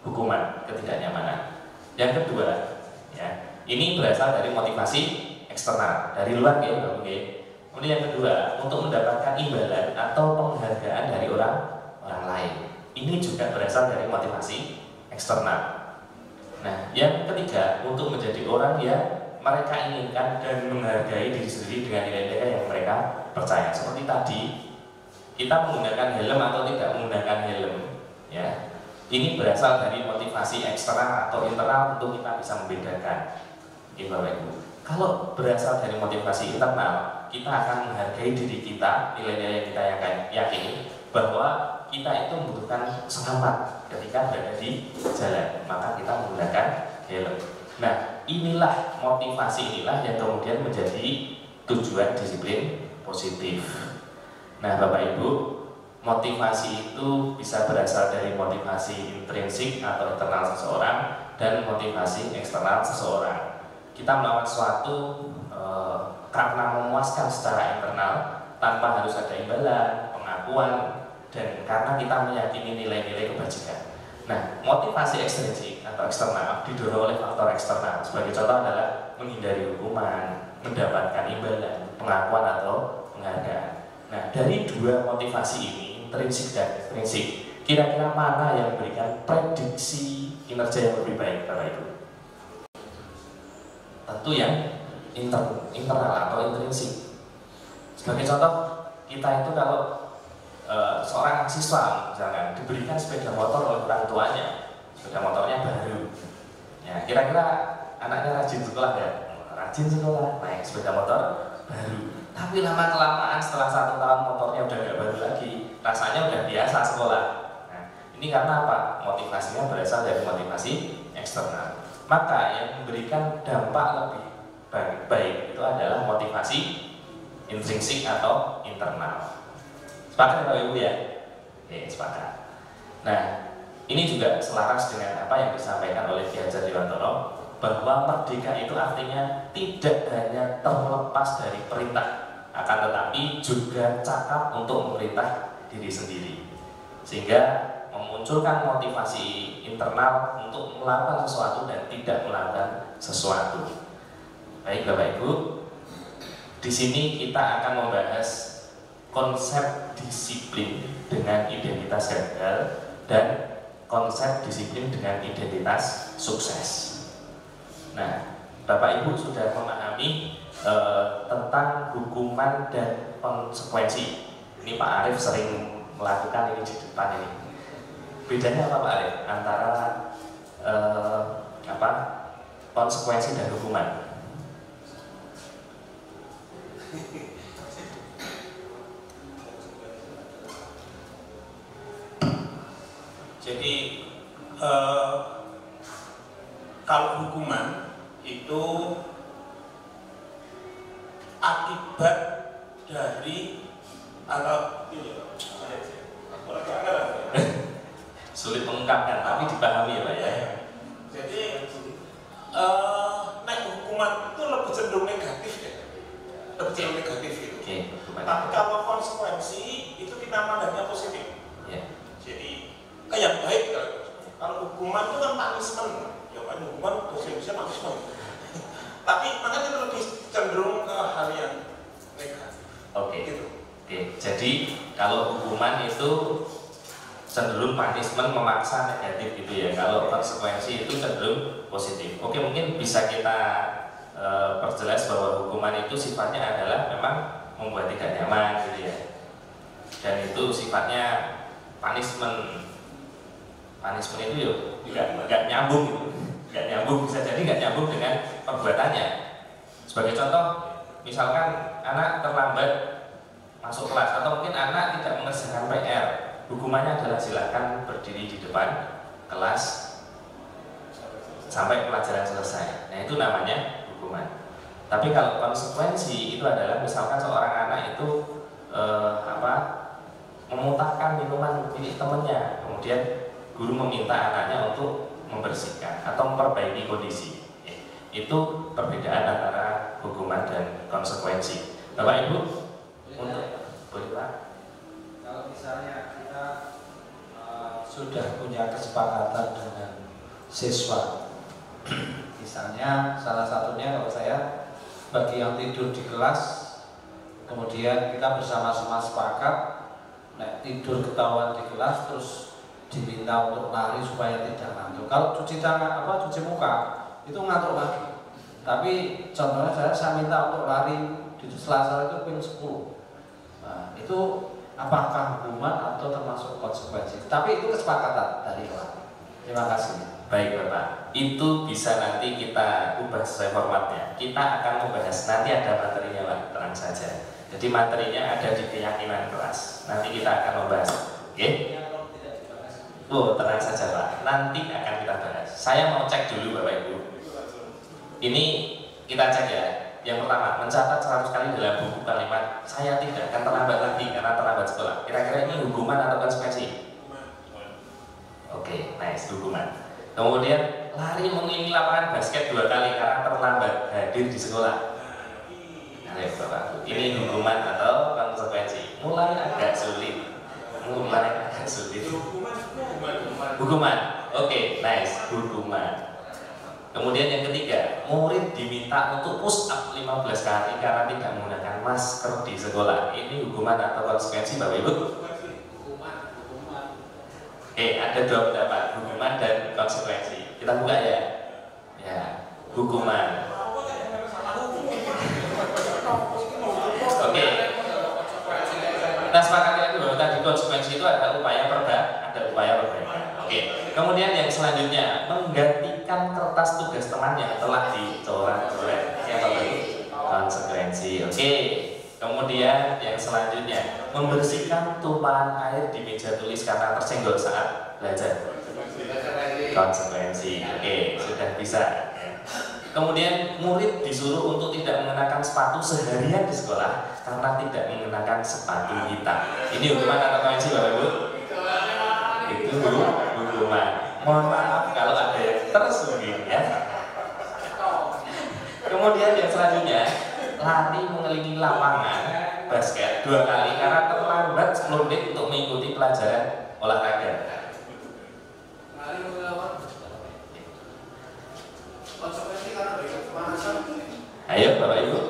hukuman, ketidaknyamanan. Yang kedua, ya, ini berasal dari motivasi eksternal, dari luar ya, oke. Kemudian yang kedua, untuk mendapatkan imbalan atau penghargaan dari orang lain. Ini juga berasal dari motivasi eksternal. Nah, yang ketiga, untuk menjadi orang yang mereka inginkan dan menghargai diri sendiri dengan nilai-nilai yang mereka percaya. Seperti tadi, kita menggunakan helm atau tidak menggunakan helm, ya. Ini berasal dari motivasi eksternal atau internal untuk kita bisa membedakan. Oke, Bapak Ibu. Kalau berasal dari motivasi internal, kita akan menghargai diri kita, nilai-nilai yang kita yakini bahwa kita itu membutuhkan selamat ketika berada di jalan, maka kita menggunakan helm. Nah, inilah motivasi inilah yang kemudian menjadi tujuan disiplin positif. Nah, Bapak Ibu, motivasi itu bisa berasal dari motivasi intrinsik atau internal seseorang dan motivasi eksternal seseorang. Kita melakukan sesuatu karena memuaskan secara internal tanpa harus ada imbalan, pengakuan, dan karena kita meyakini nilai-nilai kebajikan. Nah, motivasi ekstrinsik atau eksternal didorong oleh faktor eksternal. Sebagai contoh adalah menghindari hukuman, mendapatkan imbalan, pengakuan atau penghargaan. Nah, dari dua motivasi ini, intrinsik dan ekstrinsik, kira-kira mana yang memberikan prediksi kinerja yang lebih baik, Bapak Ibu? Tentu yang internal atau intrinsik. Sebagai contoh, kita itu kalau seorang siswa misalkan diberikan sepeda motor oleh orang tuanya, sepeda motornya baru, ya kira-kira anaknya rajin sekolah ya? Rajin sekolah, naik sepeda motor baru. Tapi lama kelamaan setelah 1 tahun motornya udah nggak baru lagi, rasanya udah biasa sekolah. Nah, ini karena apa? Motivasinya berasal dari motivasi eksternal. Maka yang memberikan dampak lebih baik itu adalah motivasi intrinsik atau internal. Sepakat ya Bapak Ibu ya? Oke, sepakat. Nah, ini juga selaras dengan apa yang disampaikan oleh Ki Hajar Dewantara, bahwa merdeka itu artinya tidak hanya terlepas dari perintah, akan tetapi juga cakap untuk memerintah diri sendiri, sehingga memunculkan motivasi internal untuk melakukan sesuatu dan tidak melakukan sesuatu. Baik Bapak Ibu, di sini kita akan membahas konsep disiplin dengan identitas gagal dan konsep disiplin dengan identitas sukses. Nah, Bapak Ibu sudah memahami tentang hukuman dan konsekuensi. Ini Pak Arief sering melakukan ini di depan ini. Bedanya apa Pak Arief antara konsekuensi dan hukuman? Jadi kalau hukuman itu akibat dari sulit mengungkapkan tapi dipahami ya Pak ya. Jadi hukuman itu lebih cenderung negatif ya, lebih cenderung negatif gitu. Tapi kalau konsekuensi itu kita pandangnya positif. Jadi kayak baik kalau hukuman itu kan punishment, ya kan hukuman dosa punishment. Tapi makanya itu lebih cenderung ke hal yang negatif. Gitu. Jadi kalau hukuman itu cenderung punishment, memaksa, negatif gitu ya. Kalau konsekuensi itu cenderung positif. Mungkin bisa kita perjelas bahwa hukuman itu sifatnya adalah memang membuat tidak nyaman gitu ya. Dan itu sifatnya punishment. Punishment itu ya nggak nyambung gitu. Nggak nyambung, bisa jadi nggak nyambung dengan perbuatannya. Sebagai contoh, misalkan anak terlambat masuk kelas atau mungkin anak tidak mengerjakan PR, hukumannya adalah silakan berdiri di depan kelas sampai pelajaran selesai. Nah, itu namanya hukuman. Tapi kalau konsekuensi itu adalah misalkan seorang anak itu memuntahkan minuman milik temannya, kemudian guru meminta anaknya untuk membersihkan atau memperbaiki kondisi. Itu perbedaan antara hukuman dan konsekuensi. Bapak Ibu, boleh Pak? Kalau misalnya kita sudah punya kesepakatan dengan siswa, misalnya salah satunya kalau saya bagi yang tidur di kelas, kemudian kita bersama-sama sepakat, tidur ketahuan di kelas terus diminta untuk lari supaya tidak ngantuk. Kalau cuci tangan cuci muka itu ngantuk lagi. Tapi contohnya saya minta untuk lari di Selasa itu pin 10. Nah, itu apakah hukuman atau termasuk konsekuensi? Tapi itu kesepakatan dari orang. Terima kasih. Baik Bapak, itu bisa nanti kita ubah sesuai formatnya. Kita akan membahas, nanti ada materinya Pak, tenang saja. Jadi materinya ada di keyakinan kelas. Nanti kita akan membahas. Oke? Tenang saja Pak, nanti akan kita bahas. Saya mau cek dulu Bapak Ibu. Ini kita cek ya. Yang pertama, mencatat 100 kali dalam buku kalimat saya tidak akan terlambat lagi karena terlambat sekolah. Kira-kira ini hukuman atau konsekuensi? Oke, nice, hukuman. Kemudian lari mengelilingi lapangan basket 2 kali karena terlambat hadir di sekolah. Ayo Bapak, ini hukuman atau konsekuensi? Mulai agak sulit. Hukuman. Oke, nice, hukuman. Kemudian yang ketiga, murid diminta untuk push up 15 kali karena tidak menggunakan masker di sekolah. Ini hukuman atau konsekuensi Bapak Ibu? Hukuman. Oke, ada 2 pendapat, hukuman dan konsekuensi. Kita buka ya. Ya, hukuman. Oke. Nah, sepakatnya itu tadi konsekuensi itu ada upaya perbaikan. Oke. Kemudian yang selanjutnya, menggantikan kertas tugas teman yang telah dicoret-coret. Yang apa itu? Konsekuensi. Oke. Kemudian yang selanjutnya, membersihkan tumpahan air di meja tulis karena tersenggol saat belajar. Konsekuensi. Oke, sudah bisa. Kemudian murid disuruh untuk tidak mengenakan sepatu seharian di sekolah karena tidak mengenakan sepatu hitam. Ini hukuman atau konsekuensi Bapak Ibu? Itu hukuman. Mohon maaf kalau ada yang tersinggung ya. Kemudian yang selanjutnya, lari mengelilingi lapangan basket 2 kali karena terlambat 10 menit untuk mengikuti pelajaran olahraga. Ayo Bapak Ibu.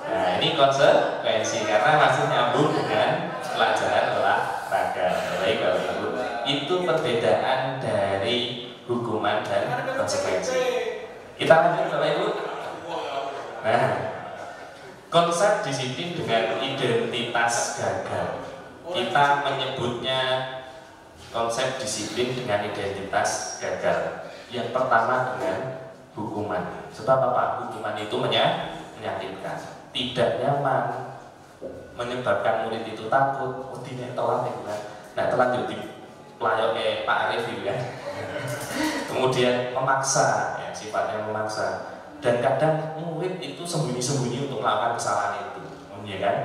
Nah, ini konsekuensi karena masih nyambung dengan pelajaran olahraga. Baik Bapak Ibu. Itu perbedaan dari hukuman dan konsekuensi. Kita lanjut Bapak Ibu. Nah, konsep disiplin dengan identitas gagal. Kita menyebutnya konsep disiplin dengan identitas gagal. Yang pertama dengan hukuman. Sebab apa? Hukuman itu menyakitkan, tidak nyaman, menyebabkan murid itu takut, tidak telat gitu kan. Nah, telat jadi pelayok Pak Arif gitu kan. Kemudian memaksa, ya, sifatnya memaksa. Dan kadang murid itu sembunyi-sembunyi untuk melakukan kesalahan itu, ya kan?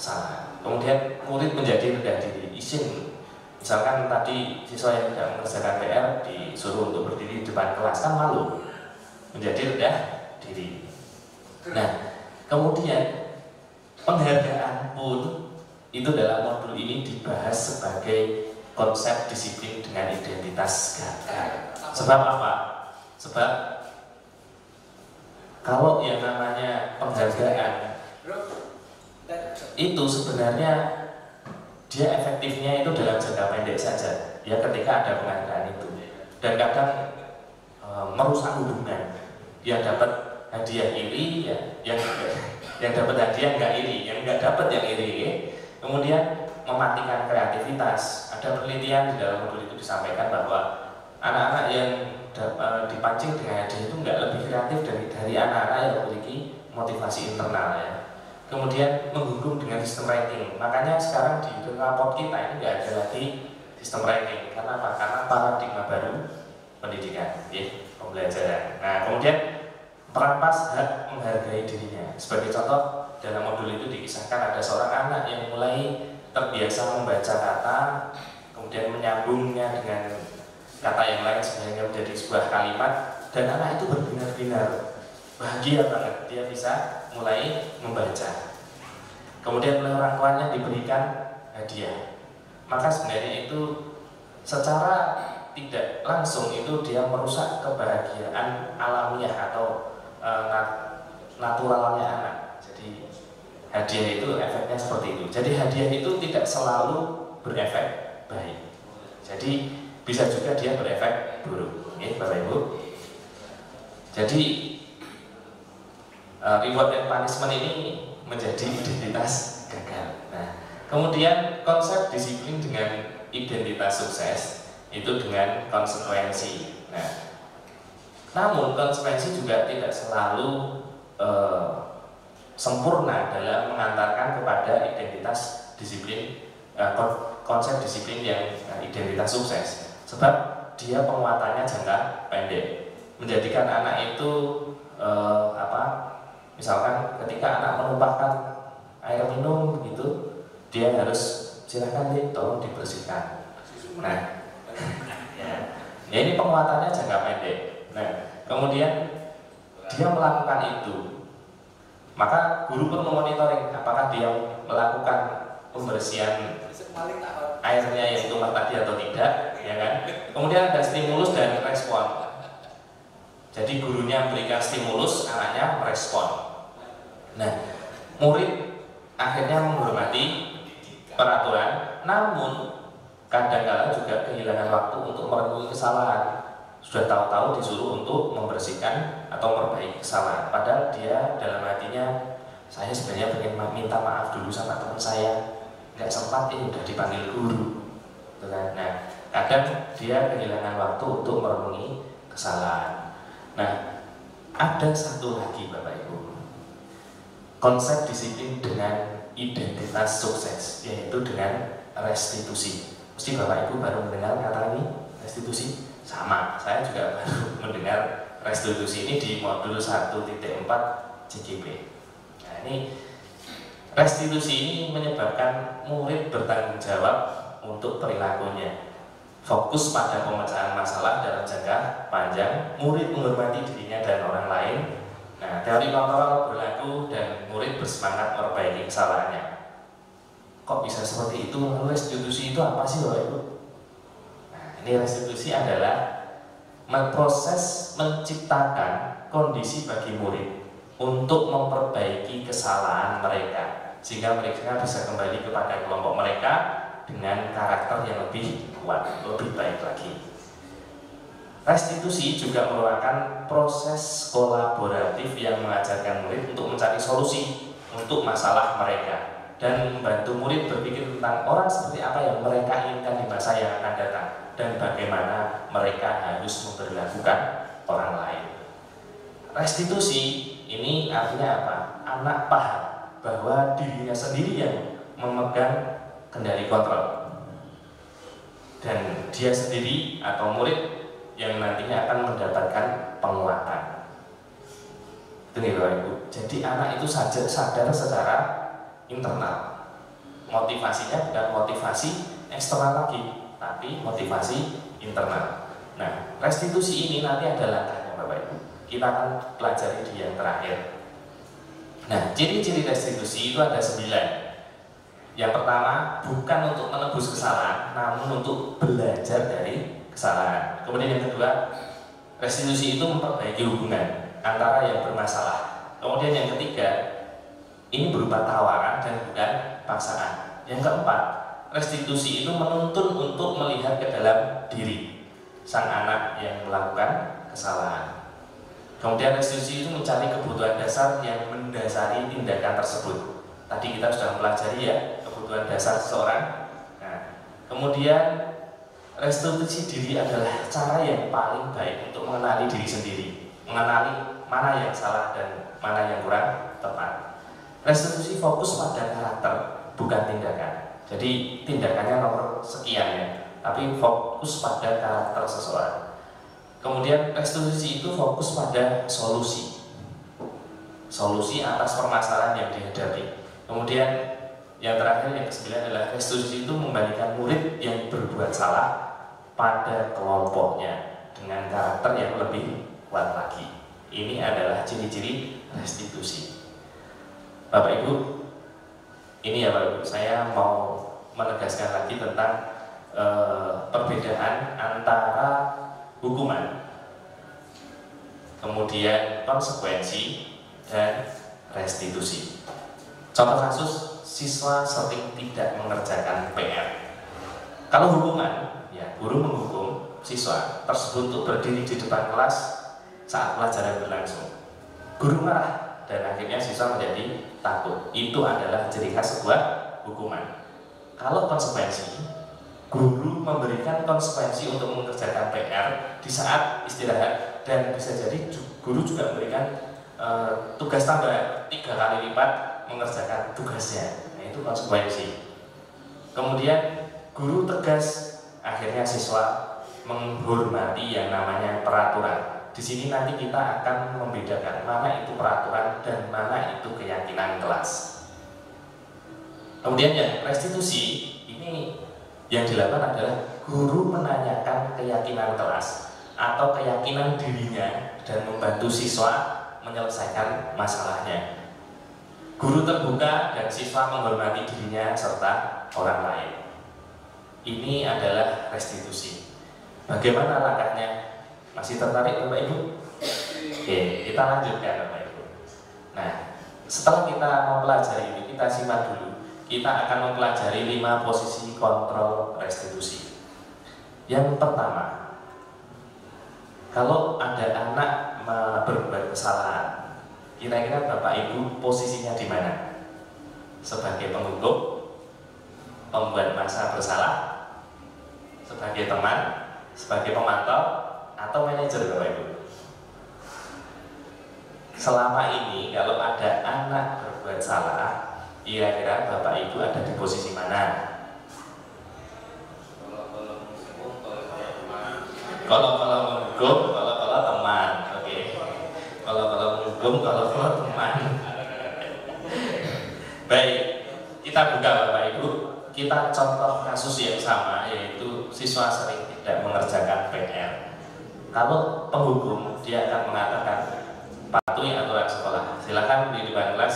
Kesalahan. Kemudian murid menjadi rendah diri, izin. Misalkan tadi siswa yang tidak mengerjakan PR disuruh untuk berdiri di depan kelas, kan malu, menjadi rendah diri. Nah, kemudian penghargaan pun itu dalam modul ini dibahas sebagai konsep disiplin dengan identitas gagal. Sebab apa? Sebab kalau yang namanya penghargaan itu sebenarnya dia efektifnya itu dalam jangka pendek saja, ya, ketika ada penghargaan itu, dan kadang merusak hubungan. Yang dapat hadiah iri, ya, yang dapat hadiah nggak iri, yang nggak dapat yang iri, ya. Kemudian mematikan kreativitas. Ada penelitian di dalam modul itu disampaikan bahwa anak-anak yang dipancing dengan hadiah itu nggak lebih kreatif dari anak-anak yang memiliki motivasi internal, ya. Kemudian menghukum dengan sistem ranking. Makanya sekarang di raport kita ini nggak ada lagi sistem ranking. Karena apa? Karena paradigma baru pendidikan, ya, pembelajaran. Nah, kemudian merampas hak menghargai dirinya. Sebagai contoh, dalam modul itu dikisahkan ada seorang anak yang mulai terbiasa membaca kata, kemudian menyambungnya dengan kata yang lain sehingga menjadi sebuah kalimat, dan anak itu berbinar-binar bahagia banget, dia bisa mulai membaca. Kemudian oleh orang tuanya diberikan hadiah. Maka sebenarnya itu secara tidak langsung itu dia merusak kebahagiaan alamiah atau naturalnya anak. Jadi hadiah itu efeknya seperti itu. Jadi hadiah itu tidak selalu berefek baik. Jadi bisa juga dia berefek buruk. Oke, Bapak Ibu. Jadi reward and punishment ini menjadi identitas gagal. Nah, kemudian konsep disiplin dengan identitas sukses itu dengan konsekuensi. Nah, namun konsekuensi juga tidak selalu sempurna dalam mengantarkan kepada identitas disiplin, konsep disiplin yang identitas sukses. Sebab dia penguatannya jangka pendek, menjadikan anak itu Misalkan ketika anak menumpahkan air minum gitu, dia harus silakan deh, tolong dibersihkan. Nah, ya ini penguatannya jangka pendek. Nah, kemudian dia melakukan itu, maka guru pun memonitoring apakah dia melakukan pembersihan airnya yang tumpah tadi atau tidak, ya kan? Kemudian ada stimulus dan respon. Jadi gurunya memberikan stimulus, anaknya merespon. Nah, murid akhirnya menghormati peraturan, namun kadang-kadang juga kehilangan waktu untuk merenungi kesalahan. Sudah tahu-tahu disuruh untuk membersihkan atau memperbaiki kesalahan, padahal dia dalam hatinya, saya sebenarnya pengen minta maaf dulu sama teman saya, nggak sempat, udah dipanggil guru. Nah, kadang dia kehilangan waktu untuk merenungi kesalahan. Nah, ada satu lagi Bapak Ibu, konsep disiplin dengan identitas sukses, yaitu dengan restitusi. Mesti Bapak Ibu baru mendengar kata ini, restitusi. Sama, saya juga baru mendengar restitusi ini di modul 1.4 CGP. Nah, ini restitusi ini menyebabkan murid bertanggung jawab untuk perilakunya, fokus pada pemecahan masalah dalam jangka panjang, murid menghormati dirinya dan orang lain. Nah, teori kontrol berlaku dan murid bersemangat memperbaiki kesalahannya. Kok bisa seperti itu? Lalu restitusi itu apa sih Bapak Ibu? Nah, ini restitusi adalah proses menciptakan kondisi bagi murid untuk memperbaiki kesalahan mereka, sehingga mereka bisa kembali kepada kelompok mereka dengan karakter yang lebih kuat, lebih baik lagi. Restitusi juga merupakan proses kolaboratif yang mengajarkan murid untuk mencari solusi untuk masalah mereka dan membantu murid berpikir tentang orang seperti apa yang mereka inginkan di masa yang akan datang dan bagaimana mereka harus memperlakukan orang lain. Restitusi ini artinya apa? Anak paham bahwa dirinya sendiri yang memegang kendali kontrol dan dia sendiri atau murid yang nantinya akan mendapatkan penguatan. Itu nih Bapak Ibu. Jadi anak itu sadar secara internal. Motivasinya bukan motivasi eksternal lagi, tapi motivasi internal. Nah, restitusi ini nanti ada langkahnya Bapak Ibu. Kita akan pelajari di yang terakhir. Nah, ciri-ciri restitusi itu ada 9. Yang pertama, bukan untuk menebus kesalahan, namun untuk belajar dari kesalahan. Kemudian yang kedua, restitusi itu memperbaiki hubungan antara yang bermasalah. Kemudian yang ketiga, ini berupa tawaran dan bukan paksaan. Yang keempat, restitusi itu menuntun untuk melihat ke dalam diri sang anak yang melakukan kesalahan. Kemudian restitusi itu mencari kebutuhan dasar yang mendasari tindakan tersebut. Tadi kita sudah mempelajari ya, kebutuhan dasar seseorang. Nah, kemudian restitusi diri adalah cara yang paling baik untuk mengenali diri sendiri, mengenali mana yang salah dan mana yang kurang tepat. Restitusi fokus pada karakter, bukan tindakan. Jadi tindakannya nomor sekian ya, tapi fokus pada karakter seseorang. Kemudian restitusi itu fokus pada solusi atas permasalahan yang dihadapi. Kemudian yang terakhir, yang ke-9 adalah restitusi itu membalikan murid yang berbuat salah pada kelompoknya dengan karakter yang lebih kuat lagi. Ini adalah ciri-ciri restitusi. Bapak Ibu, ini ya Bapak Ibu, saya mau menegaskan lagi tentang perbedaan antara hukuman, kemudian konsekuensi, dan restitusi. Contoh kasus, siswa sering tidak mengerjakan PR. Kalau hukuman, ya guru menghukum siswa tersebut untuk berdiri di depan kelas saat pelajaran berlangsung. Guru marah dan akhirnya siswa menjadi takut. Itu adalah ciri khas sebuah hukuman. Kalau konsekuensi, guru memberikan konsekuensi untuk mengerjakan PR di saat istirahat, dan bisa jadi guru juga memberikan tugas tambah 3 kali lipat mengerjakan tugasnya. Nah, itu konsekuensi. Kemudian guru tegas, akhirnya siswa menghormati yang namanya peraturan. di sini nanti kita akan membedakan mana itu peraturan dan mana itu keyakinan kelas. Kemudian yang restitusi ini yang dilakukan adalah guru menanyakan keyakinan kelas atau keyakinan dirinya dan membantu siswa menyelesaikan masalahnya. Guru terbuka dan siswa menghormati dirinya serta orang lain. Ini adalah restitusi. Bagaimana langkahnya? Masih tertarik Bapak Ibu? Oke, kita lanjutkan Bapak Ibu. Nah, setelah kita mempelajari ini, kita simak dulu. Kita akan mempelajari 5 posisi kontrol restitusi. Yang pertama, kalau ada anak berbuat kesalahan, kira-kira Bapak Ibu posisinya di mana? Sebagai penghukum, pembuat masa bersalah, sebagai teman, sebagai pemantau, atau manajer Bapak Ibu? Selama ini kalau ada anak berbuat salah, kira-kira Bapak Ibu ada di posisi mana? Kalau menghukum, kalau teman, oke. Kalau menghukum, kalau teman. Baik, kita buka Bapak Ibu. Kita contoh kasus yang sama, yaitu siswa sering tidak mengerjakan PR. Kalau penghukum, dia akan mengatakan patuhi aturan sekolah. Silakan di depan kelas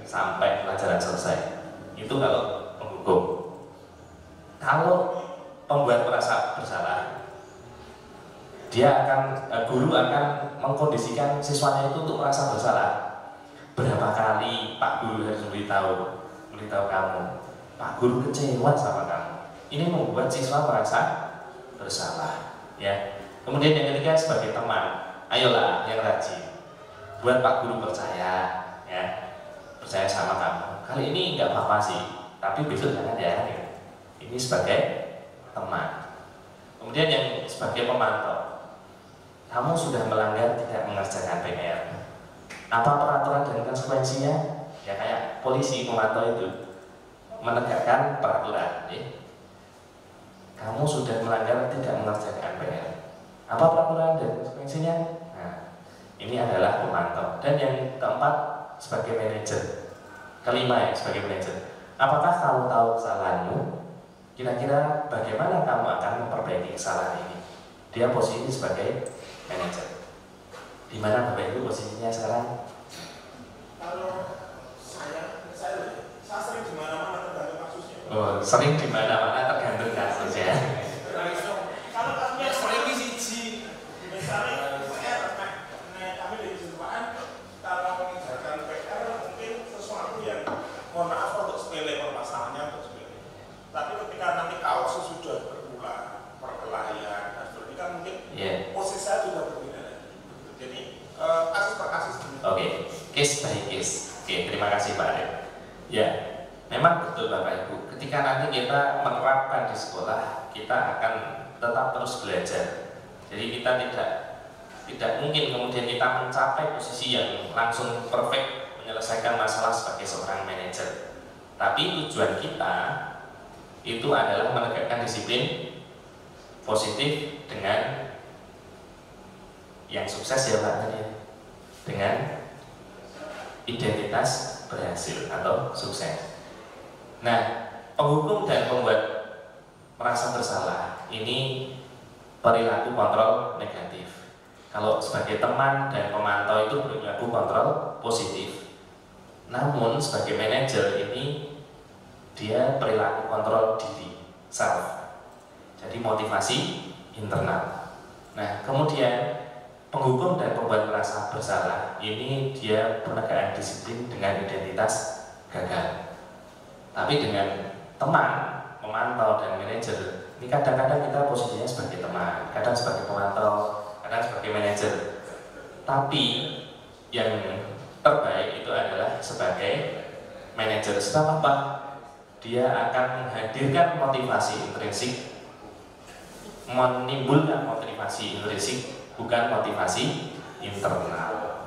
sampai pelajaran selesai. Itu kalau penghukum. Kalau pembuat merasa bersalah, guru akan mengkondisikan siswanya itu untuk merasa bersalah. Berapa kali Pak Guru harus memberitahu kamu, Pak Guru kecewa sama kamu. Ini membuat siswa merasa bersalah, ya. Kemudian yang ketiga sebagai teman, ayolah yang rajin, buat Pak Guru percaya, ya, percaya sama kamu. Kali ini nggak apa-apa sih, tapi besok jangan ya. Ini sebagai teman. Kemudian yang sebagai pemantau, kamu sudah melanggar tidak mengerjakan PR. Apa peraturan dan konsekuensinya? Ya kayak polisi pemantau itu menegakkan peraturan. Kamu sudah melanggar tidak mengerjakan PR. Apa peraturan dan konsekuensinya? Nah, ini adalah pemantau. Dan yang keempat sebagai manajer. Kelima ya sebagai manajer. Apakah kamu tahu kesalahanmu? Kira-kira bagaimana kamu akan memperbaiki kesalahan ini? Dia posisi sebagai manajer. Di mana Bapak Ibu posisinya sekarang? Kalau saya sering di mana-mana tergantung kasusnya. Oh, sering di mana-mana tergantung kasusnya. Kalau kasusnya sering di siji, misalnya kami di kejuruan, kalau mengerjakan PR mungkin sesuatu yang mohon maaf untuk sepele permasalahannya untuk sepele. Tapi ketika nanti kasus sudah berulang, perkelahian dan sebagainya kan mungkin posisi saya juga berbeda. Jadi kasus per kasus. Oke, case by case. Oke, terima kasih Pak Arif. Ya, memang betul Bapak Ibu. Ketika nanti kita menerapkan di sekolah, kita akan tetap terus belajar. Jadi kita tidak mungkin kemudian kita mencapai posisi yang langsung perfect menyelesaikan masalah sebagai seorang manajer. Tapi tujuan kita itu adalah menegakkan disiplin positif dengan yang sukses ya Pak tadi, dengan identitas berhasil atau sukses. Nah, penghukum dan pembuat merasa bersalah ini perilaku kontrol negatif. Kalau sebagai teman dan pemantau itu perilaku kontrol positif. Namun sebagai manajer ini dia perilaku kontrol diri, self. Jadi motivasi internal. Nah, kemudian penghukum dan pembuat merasa bersalah ini dia penegakan disiplin dengan identitas gagal. Tapi dengan teman, pemantau dan manajer, ini kadang-kadang kita posisinya sebagai teman, kadang sebagai pemantau, kadang sebagai manajer. Tapi yang terbaik itu adalah sebagai manajer. Sebab apa? Dia akan menghadirkan motivasi intrinsik, menimbulkan motivasi intrinsik, bukan motivasi internal.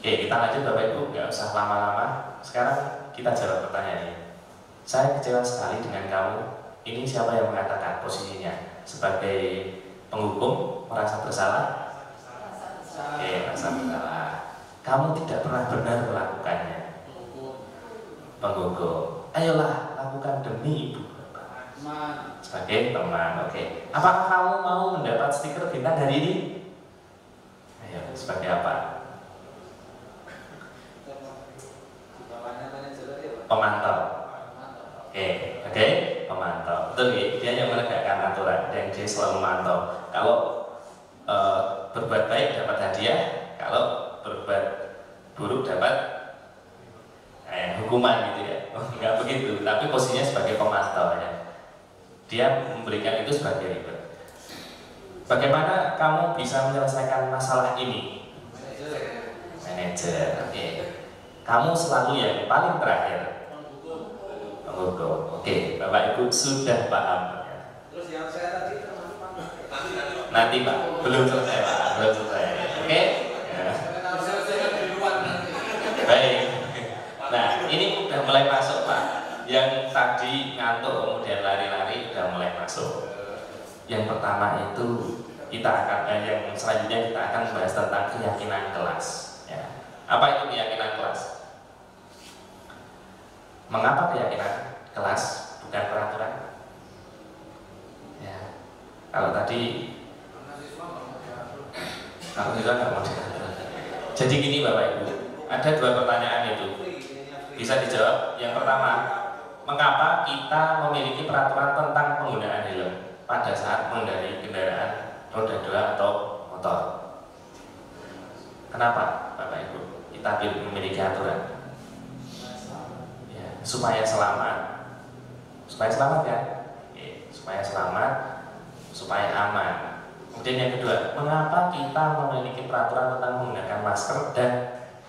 Oke, kita lanjut Bapak Ibu, nggak usah lama-lama. Sekarang kita jawab pertanyaannya. Saya kecewa sekali dengan kamu. Ini siapa yang mengatakan posisinya? Sebagai penghukum merasa bersalah, Oke, merasa bersalah. Kamu tidak pernah benar melakukannya. Penggugur. Ayolah, lakukan demi ibu bapak. Sebagai teman, oke. Apakah kamu mau mendapat stiker bintang hari ini? Ayo, sebagai apa? Pemantau. Oke, pemantau. Betul ya, dia yang menegakkan aturan dan dia selalu memantau. Kalau berbuat baik dapat hadiah, kalau berbuat buruk dapat hukuman gitu ya. Enggak begitu, tapi posisinya sebagai pemantau ya. Dia memberikan itu sebagai ribet. Bagaimana kamu bisa menyelesaikan masalah ini? Manajer. Oke. Kamu selalu yang paling terakhir. Penghukum. Oke, Bapak Ibu sudah paham. Terus yang saya tadi Nanti Pak, belum selesai Pak, belum selesai. Oke? Ya. Baik. Nah, ini udah mulai masuk Pak. Yang tadi ngantuk kemudian lari-lari udah mulai masuk. Yang pertama itu kita akan yang selanjutnya kita akan bahas tentang keyakinan kelas. Ya. Apa itu keyakinan kelas? Mengapa keyakinan kelas bukan peraturan? Ya. Kalau tadi aku juga nggak mau diatur. Jadi gini Bapak Ibu, ada dua pertanyaan itu bisa dijawab. Yang pertama, mengapa kita memiliki peraturan tentang penggunaan helm pada saat mengendarai kendaraan roda 2 atau motor? Kenapa Bapak Ibu kita memiliki aturan? Ya, supaya selamat. Supaya selamat ya? Oke, supaya selamat, supaya aman. Kemudian yang kedua, mengapa kita memiliki peraturan tentang menggunakan masker dan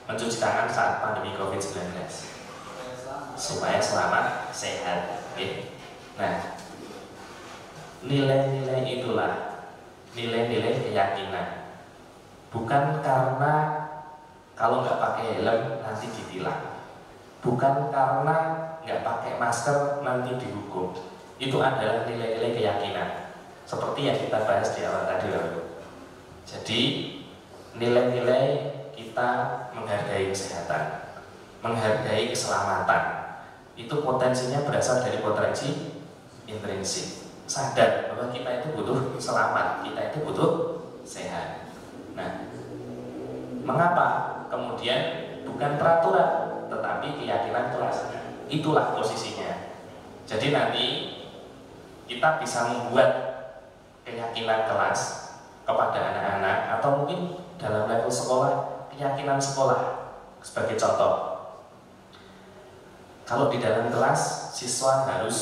mencuci tangan saat pandemi COVID-19? Supaya selamat, sehat. Oke. Nah, nilai-nilai itulah nilai-nilai keyakinan. Bukan karena kalau nggak pakai helm nanti ditilang. Bukan karena nggak pakai masker nanti dihukum. Itu adalah nilai-nilai keyakinan. Seperti yang kita bahas di awal tadi lalu. Jadi nilai-nilai kita menghargai kesehatan, menghargai keselamatan, itu potensinya berasal dari potensi intrinsik. Sadar bahwa kita itu butuh selamat, kita itu butuh sehat. Nah, mengapa kemudian bukan peraturan tetapi keyakinan kelas? Itulah posisinya. Jadi nanti kita bisa membuat keyakinan kelas kepada anak-anak atau mungkin dalam level sekolah, keyakinan sekolah. Sebagai contoh, kalau di dalam kelas siswa harus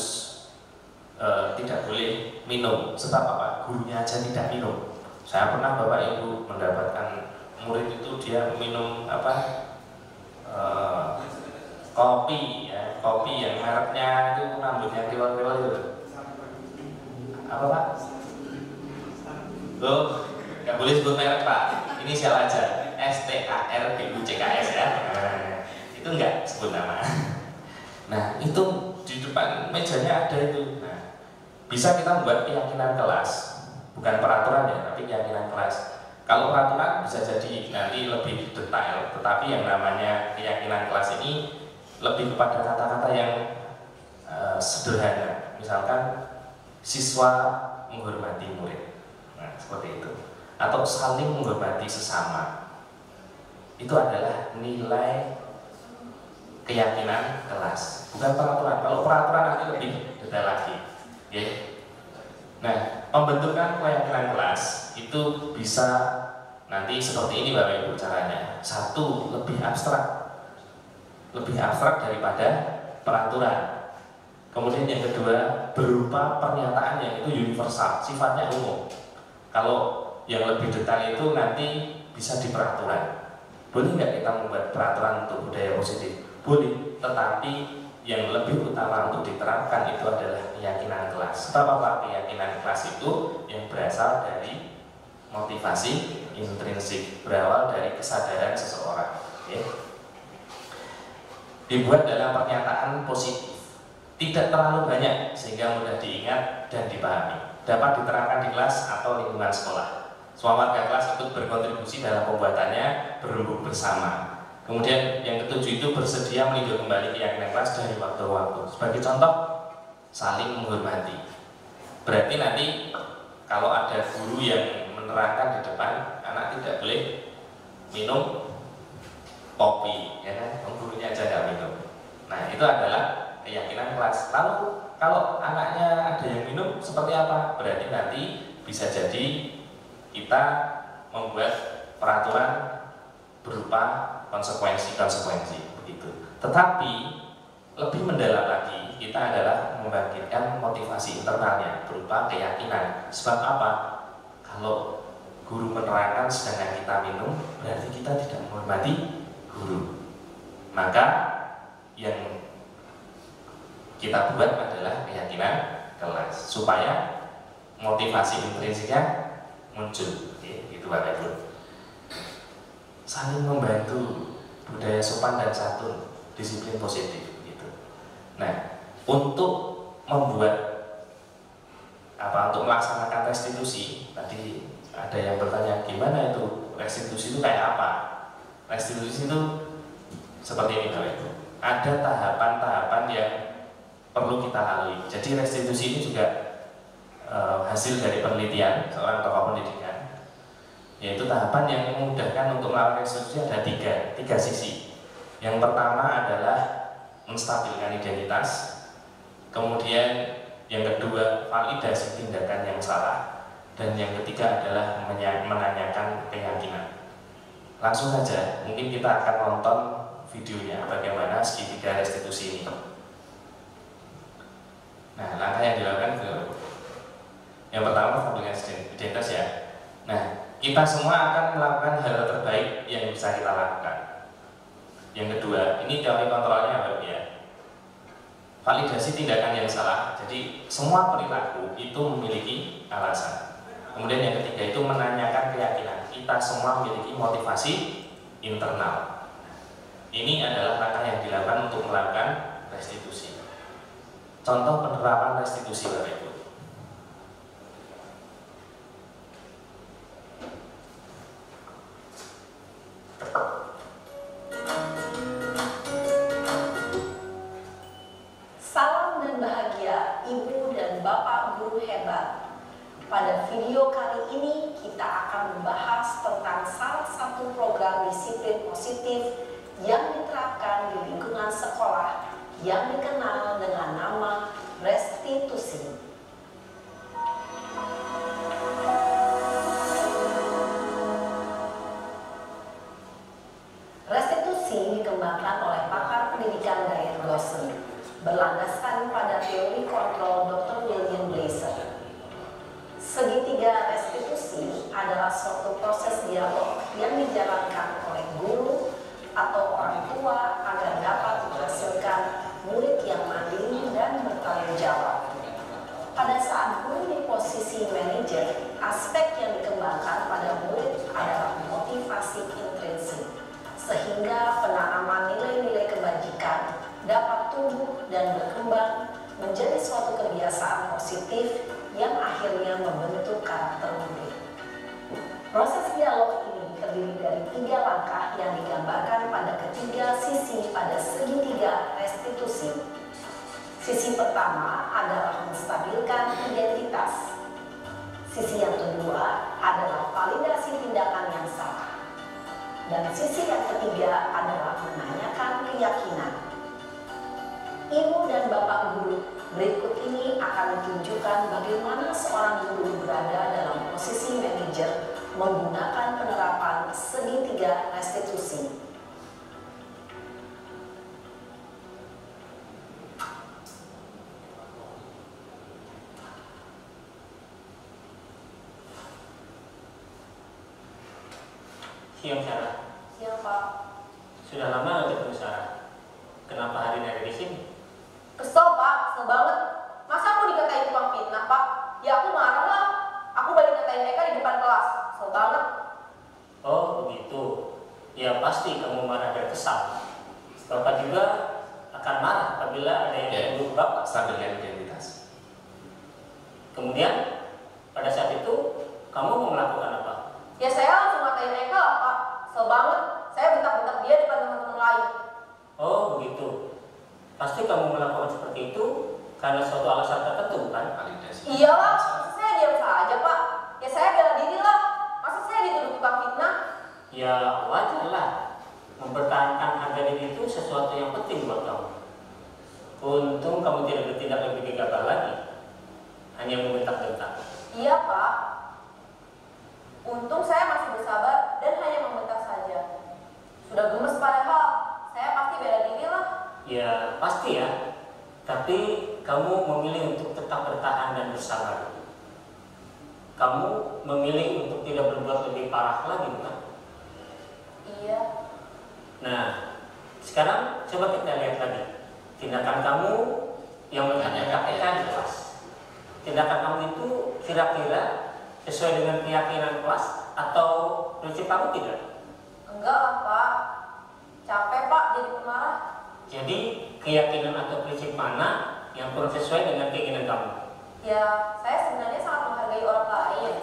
tidak boleh minum. Sebab apa? Gurunya aja tidak minum. Saya pernah Bapak Ibu mendapatkan murid itu dia minum kopi ya, kopi yang mereknya itu rambutnya kriwel-kriwel itu. Apa Pak? Loh, nggak boleh sebut merek Pak. Inisial aja, STARBUCKS ya. Nah, itu nggak sebut nama. Nah, itu di depan mejanya ada itu. Nah, bisa kita membuat keyakinan kelas, bukan peraturan ya, tapi keyakinan kelas. Kalau peraturan bisa jadi nanti lebih detail, tetapi yang namanya keyakinan kelas ini lebih kepada kata-kata yang sederhana. Misalkan siswa menghormati murid. Nah, seperti itu. Atau saling menghormati sesama. Itu adalah nilai keyakinan kelas, bukan peraturan. Kalau peraturan nanti lebih detail lagi. Ya. Nah, pembentukan keyakinan kelas itu bisa nanti seperti ini Bapak Ibu caranya. Satu, lebih abstrak daripada peraturan. Kemudian yang kedua, berupa pernyataan yang itu universal, sifatnya umum. Kalau yang lebih detail itu nanti bisa di peraturan. Boleh nggak kita membuat peraturan untuk budaya positif? Boleh, tetapi yang lebih utama untuk diterapkan itu adalah keyakinan kelas. Sebab apa? Keyakinan kelas itu yang berasal dari motivasi intrinsik, berawal dari kesadaran seseorang. Okay. Dibuat dalam pernyataan positif, tidak terlalu banyak sehingga mudah diingat dan dipahami. Dapat diterapkan di kelas atau lingkungan sekolah. semua warga kelas ikut berkontribusi dalam pembuatannya, berembuk bersama. Kemudian yang ketujuh itu bersedia meninjau kembali keyakinan kelas dari waktu ke waktu. Sebagai contoh, saling menghormati. Berarti nanti kalau ada guru yang menerangkan di depan, anak tidak boleh minum kopi, ya kan? Gurunya aja nggak minum. Nah, itu adalah keyakinan kelas. Lalu kalau anaknya ada yang minum seperti apa? Berarti nanti bisa jadi kita membuat peraturan berupa konsekuensi begitu. Tetapi lebih mendalam lagi, kita adalah membangkitkan motivasi internalnya berupa keyakinan. Sebab apa? Kalau guru menerangkan sedangkan kita minum, berarti kita tidak menghormati guru. Maka yang kita buat adalah keyakinan kelas supaya motivasi intrinsiknya muncul. Gitu Bapak Ibu. Saling membantu, budaya sopan dan santun, disiplin positif gitu. Nah, untuk membuat untuk melaksanakan restitusi, tadi ada yang bertanya gimana itu restitusi itu kayak apa? Restitusi itu seperti ini Bapak Ibu. Ada tahapan-tahapan yang perlu kita lalui. Jadi restitusi ini juga hasil dari penelitian seorang tokoh pendidikan, yaitu tahapan yang memudahkan untuk melakukan restitusi ada tiga sisi. Yang pertama adalah menstabilkan identitas, kemudian yang kedua validasi tindakan yang salah, dan yang ketiga adalah menanyakan keyakinan. Langsung saja, mungkin kita akan nonton videonya bagaimana segitiga restitusi ini. Nah, langkah yang dilakukan yang pertama stabilkan identitas ya. Nah, kita semua akan melakukan hal terbaik yang bisa kita lakukan. Yang kedua, ini teori kontrolnya Bapak ya. Validasi tindakan yang salah. Jadi semua perilaku itu memiliki alasan. Kemudian yang ketiga itu menanyakan keyakinan. Kita semua memiliki motivasi internal. Ini adalah langkah yang dilakukan untuk melakukan restitusi. Contoh penerapan restitusi Bapak Ibu. Salam dan bahagia Ibu dan Bapak guru hebat. Pada video kali ini kita akan membahas tentang salah satu program disiplin positif yang diterapkan di lingkungan sekolah yang dikenal dengan nama restitusi. Restitusi dikembangkan oleh pakar pendidikan Dyer Gossen, berlandaskan pada teori kontrol Dr. William Blaser. Segitiga restitusi adalah suatu proses dialog yang dijalankan oleh guru atau orang tua agar dapat menghasilkan murid yang mandiri dan bertanggung jawab. Pada saat guru di posisi manajer, aspek yang dikembangkan pada murid adalah motivasi intrinsik, sehingga penanaman nilai-nilai kebajikan dapat tumbuh dan berkembang menjadi suatu kebiasaan positif yang akhirnya membentuk karakter murid. Proses dialog ini terdiri dari 3 langkah yang digambarkan pada ketiga sisi pada segitiga restitusi. Sisi pertama adalah menstabilkan identitas. Sisi yang kedua adalah validasi tindakan yang salah. Dan sisi yang ketiga adalah menanyakan keyakinan. Ibu dan Bapak guru, berikut ini akan menunjukkan bagaimana seorang guru berada dalam posisi manajer menggunakan penerapan segitiga restitusi. Siap, Sarah. Siap, Pak. Sudah lama nggak ketemu Sarah? Kenapa hari ini ada di sini? Kesel, Pak. Kesel banget. Masa aku dikatain tukang fitnah, Pak? Ya aku marah lah. Aku balik katain mereka di depan kelas. Kesel banget. Oh, begitu. Ya pasti kamu marah dan kesal. Bapak juga akan marah apabila ada yang menuduh Bapak. Stabilkan identitas. Kemudian pada saat itu kamu mau melakukan apa? ya wajar lah. Mempertahankan harga diri itu sesuatu yang penting buat kamu. Untung kamu tidak bertindak lebih gegabah lagi, hanya membentak-bentak. Iya Pak, untung saya masih bersabar dan hanya membentak saja. Sudah gemes padahal, saya pasti bela diri lah. Ya pasti ya, tapi kamu memilih untuk tetap bertahan dan bersabar. Kamu memilih untuk tidak berbuat lebih parah lagi, bukan? Iya. Nah, sekarang coba kita lihat lagi tindakan kamu yang menghadap KPK di kelas. Tindakan kamu itu kira-kira sesuai dengan keyakinan kelas atau prinsip kamu tidak? Enggak lah Pak, capek Pak jadi pemarah. Jadi keyakinan atau prinsip mana yang kurang sesuai dengan keinginan kamu? Ya, saya sebenarnya sangat menghargai orang lain.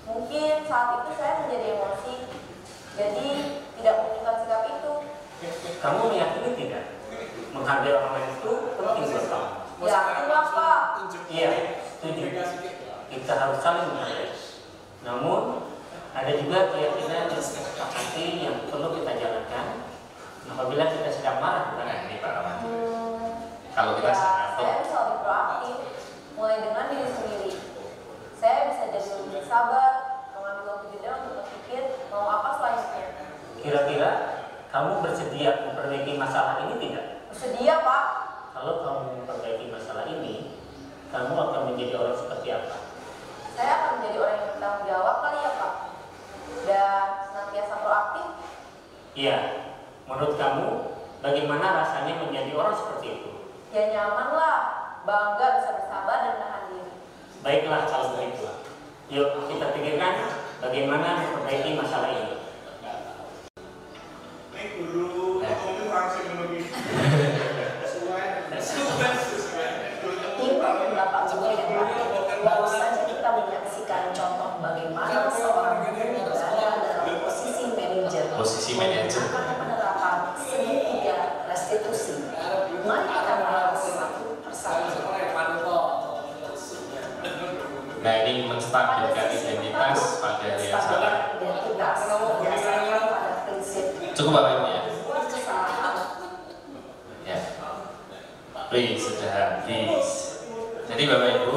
Mungkin saat itu saya menjadi emosi, jadi tidak menunjukkan sikap itu. Kamu meyakini tidak? Menghargai orang lain itu penting buat kamu. Ya, itulah Pak. Iya, setuju. Kita harus saling menghargai. Namun ada juga keyakinan hati yang perlu kita jalankan apabila kita sedang marah, bukan? Nah, ini Pak Rahmat. Kalau kita Ya, sedang saya bisa lebih proaktif, mulai dengan diri sendiri. Saya bisa jadi lebih sabar, mengambil waktu jeda untuk berpikir mau apa selanjutnya. Kira-kira kamu bersedia memperbaiki masalah ini tidak? Bersedia Pak. Kalau kamu memperbaiki masalah ini, kamu akan menjadi orang seperti apa? Saya akan menjadi orang yang bertanggung jawab kali ya Pak. Dan senantiasa proaktif. Iya, menurut kamu bagaimana rasanya menjadi orang seperti itu? Ya nyaman lah, bangga bisa bersabar dan menahan diri. Baiklah kalau begitu. Yuk kita pikirkan bagaimana memperbaiki masalah ini. Ini guru ekonomi langsung begini. Ibu dan Bapak Guru yang baik, baru saja kita menyaksikan contoh bagaimana seorang guru berada dalam posisi manajer. Menggunakan penerapan segitiga restitusi. Mari kita bahas satu persatu. Nah, ini menstabilkan identitas pada yang salah. Identitas berdasarkan pada prinsip Cukup Bapak Ibu ya? buat kesalahan. Ya. Please, sudah habis. Jadi Bapak Ibu,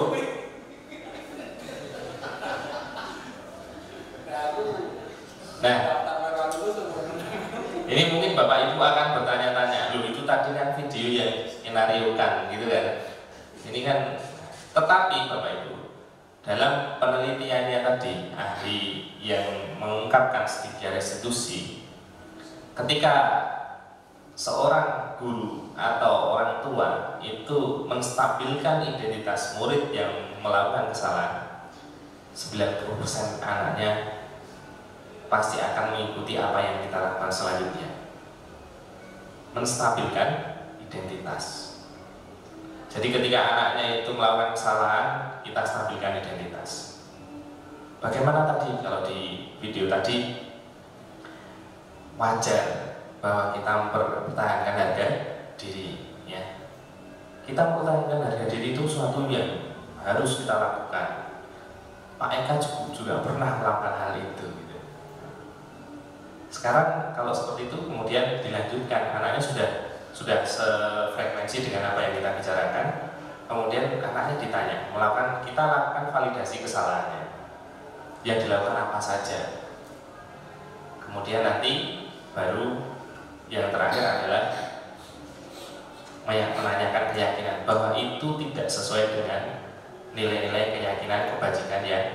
nah, ini mungkin Bapak Ibu akan bertanya-tanya, loh itu tadi kan video yang skenariokan gitu kan? Ini kan, tetapi Bapak Ibu, dalam penelitiannya tadi, ahli yang mengungkapkan segitiga restitusi, ketika seorang guru atau orang tua itu menstabilkan identitas murid yang melakukan kesalahan, 90% anaknya pasti akan mengikuti apa yang kita lakukan selanjutnya. Menstabilkan identitas. Jadi ketika anaknya itu melakukan kesalahan, kita stabilkan identitas. Bagaimana tadi kalau di video tadi, wajar bahwa kita mempertahankan harga diri, ya. Kita mempertahankan harga diri itu sesuatu yang harus kita lakukan. Pak Eka juga pernah melakukan hal itu. Gitu. Sekarang kalau seperti itu kemudian dilanjutkan, anaknya sudah sefrekuensi dengan apa yang kita bicarakan. Kemudian anaknya ditanya, kita lakukan validasi kesalahannya. Yang dilakukan apa saja. Kemudian nanti baru yang terakhir adalah menanyakan keyakinan bahwa itu tidak sesuai dengan nilai-nilai keyakinan kebajikan yang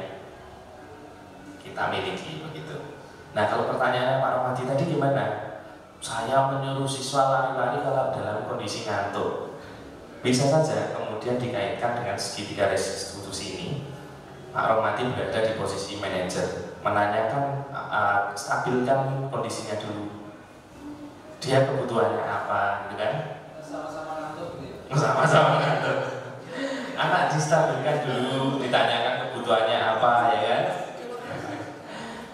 kita miliki begitu. Nah kalau pertanyaannya Pak Romadi tadi gimana? Saya menyuruh siswa lari-lari kalau dalam kondisi ngantuk. Bisa saja kemudian dikaitkan dengan segitiga restitusi ini. Pak Romadi berada di posisi manajer, menanyakan, stabilkan kondisinya dulu. Dia kebutuhannya apa, gitu kan? Sama-sama ngantuk gitu. Sama-sama ngantuk. Anak distabilkan dulu, ditanyakan kebutuhannya apa, ya kan?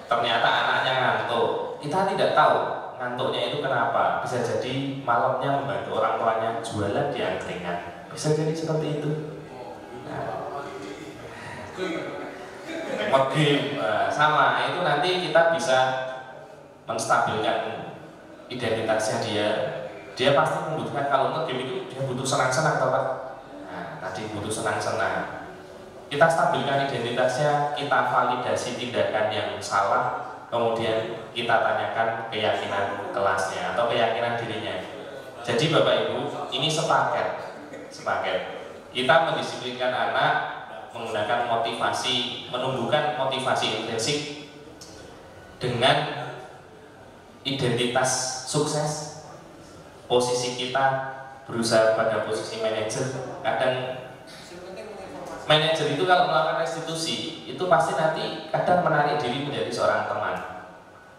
Ternyata anaknya ngantuk. Kita tidak tahu ngantuknya itu kenapa. Bisa jadi malamnya membantu orang tuanya jualan di angkringan. Bisa jadi seperti itu. Nah. game, sama itu nanti kita bisa menstabilkan identitasnya dia. Dia pasti membutuhkan, kalau nge-game itu dia butuh senang-senang atau Pak? Nah, tadi butuh senang-senang. Kita stabilkan identitasnya, kita validasi tindakan yang salah, kemudian kita tanyakan keyakinan kelasnya atau keyakinan dirinya. Jadi Bapak Ibu, ini sepaket. Kita mendisiplinkan anak menggunakan motivasi, menumbuhkan motivasi intrinsik dengan identitas sukses. Posisi kita berusaha pada posisi manajer. Kadang manajer itu kalau melakukan restitusi itu pasti nanti kadang menarik diri menjadi seorang teman,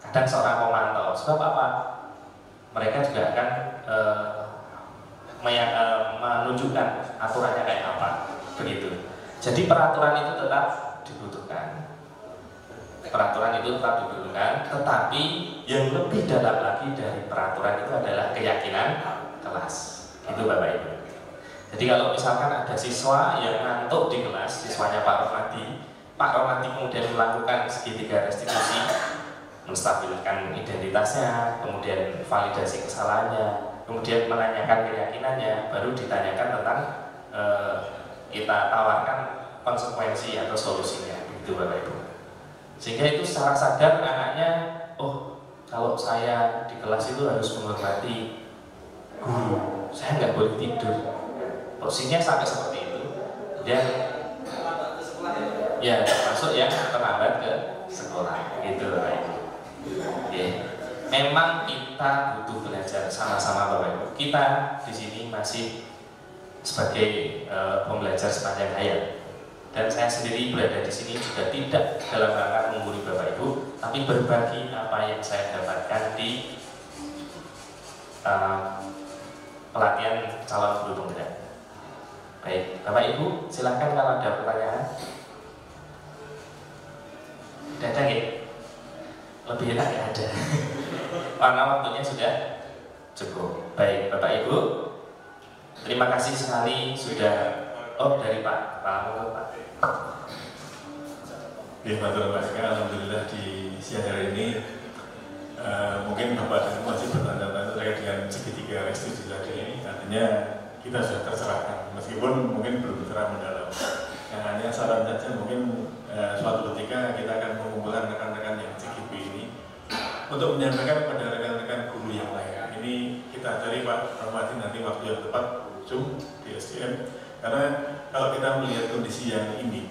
kadang seorang pemantau. Sebab apa? Mereka juga akan menunjukkan aturannya kayak apa, begitu. Jadi peraturan itu tetap dibutuhkan. Tetapi yang lebih dalam lagi dari peraturan itu adalah keyakinan kelas. Itu Bapak Ibu. Jadi kalau misalkan ada siswa yang ngantuk di kelas, siswanya Pak Romadi kemudian melakukan segitiga restitusi, menstabilkan identitasnya, kemudian validasi kesalahannya, kemudian menanyakan keyakinannya, baru ditanyakan tentang kita tawarkan konsekuensi atau solusinya, begitu Bapak Ibu. Sehingga itu secara sadar anaknya, oh kalau saya di kelas itu harus menghormati guru, saya nggak boleh tidur. Posisinya sampai seperti itu. Dan ya termasuk yang terlambat ke sekolah, gitu Bapak Ibu. Oke. Memang kita butuh belajar sama-sama Bapak Ibu. Kita di sini masih sebagai pembelajar sepanjang hayat. Dan saya sendiri berada di sini juga tidak dalam rangka menggurui Bapak Ibu, tapi berbagi apa yang saya dapatkan di pelatihan calon guru penggerak. Baik, Bapak Ibu, silakan kalau ada pertanyaan. Ada ya? Lebih enak ya ada. Karena waktunya sudah cukup. Baik, Bapak Ibu, terima kasih sekali sudah. Oh, dari Pak Alhamdulillah di siang hari ini mungkin Bapak masih bertanya-tanya terkait dengan segitiga restitusi tadi ini. Artinya kita sudah terserahkan, meskipun mungkin belum terang mendalam. Yang hanya saran saja mungkin suatu ketika kita akan mengumpulkan rekan-rekan yang CGP ini untuk menyampaikan kepada rekan-rekan guru yang lain. Ini kita cari Pak Rahmati nanti waktu yang tepat Zoom di SDM. Karena kalau kita melihat kondisi yang ini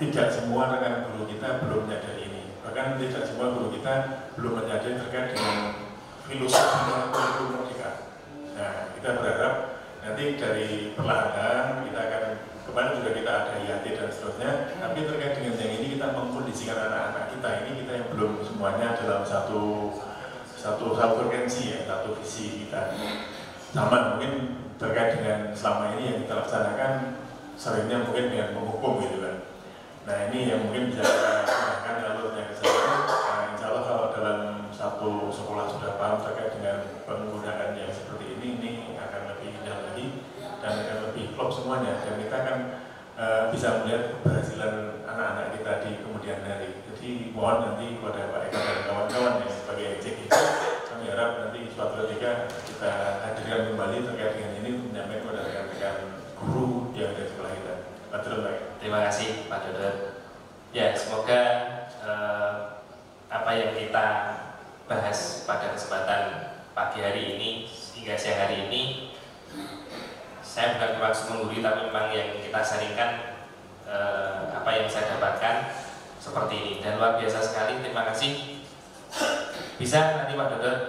tidak semua rekan guru kita belum menyadari ini. Bahkan tidak semua guru kita belum menyadari terkait dengan filosofi kurikulum merdeka. Nah, kita berharap nanti dari perlahan kita akan, kemarin juga kita ada IAT dan seterusnya, tapi terkait dengan yang ini kita mengkondisikan anak-anak kita ini, kita yang belum semuanya dalam satu frekuensi ya, satu visi kita. Sama mungkin terkait dengan selama ini yang kita laksanakan seringnya mungkin dengan menghukum gitu kan. Nah ini yang mungkin bisa kita gunakan alurnya ke sana. Nah, insya Allah kalau dalam satu sekolah sudah paham terkait dengan penggunaan yang seperti ini akan lebih indah lagi dan akan lebih klop semuanya, dan kita akan bisa melihat keberhasilan anak-anak kita di kemudian hari. Jadi mohon nanti kepada Pak Eka dan kawan-kawan yang sebagai cek itu, kami harap nanti suatu ketika kita hadirkan kembali terkait dengan ini menyampaikan kepada rekan-rekan guru yang ada di sekolah kita. Terima kasih Pak Dodot. Ya, semoga apa yang kita bahas pada kesempatan pagi hari ini hingga siang hari ini, saya bukan bermaksud menggurui, tapi memang yang kita sharingkan apa yang saya dapatkan seperti ini, dan luar biasa sekali. Terima kasih. Bisa nanti Pak Dodot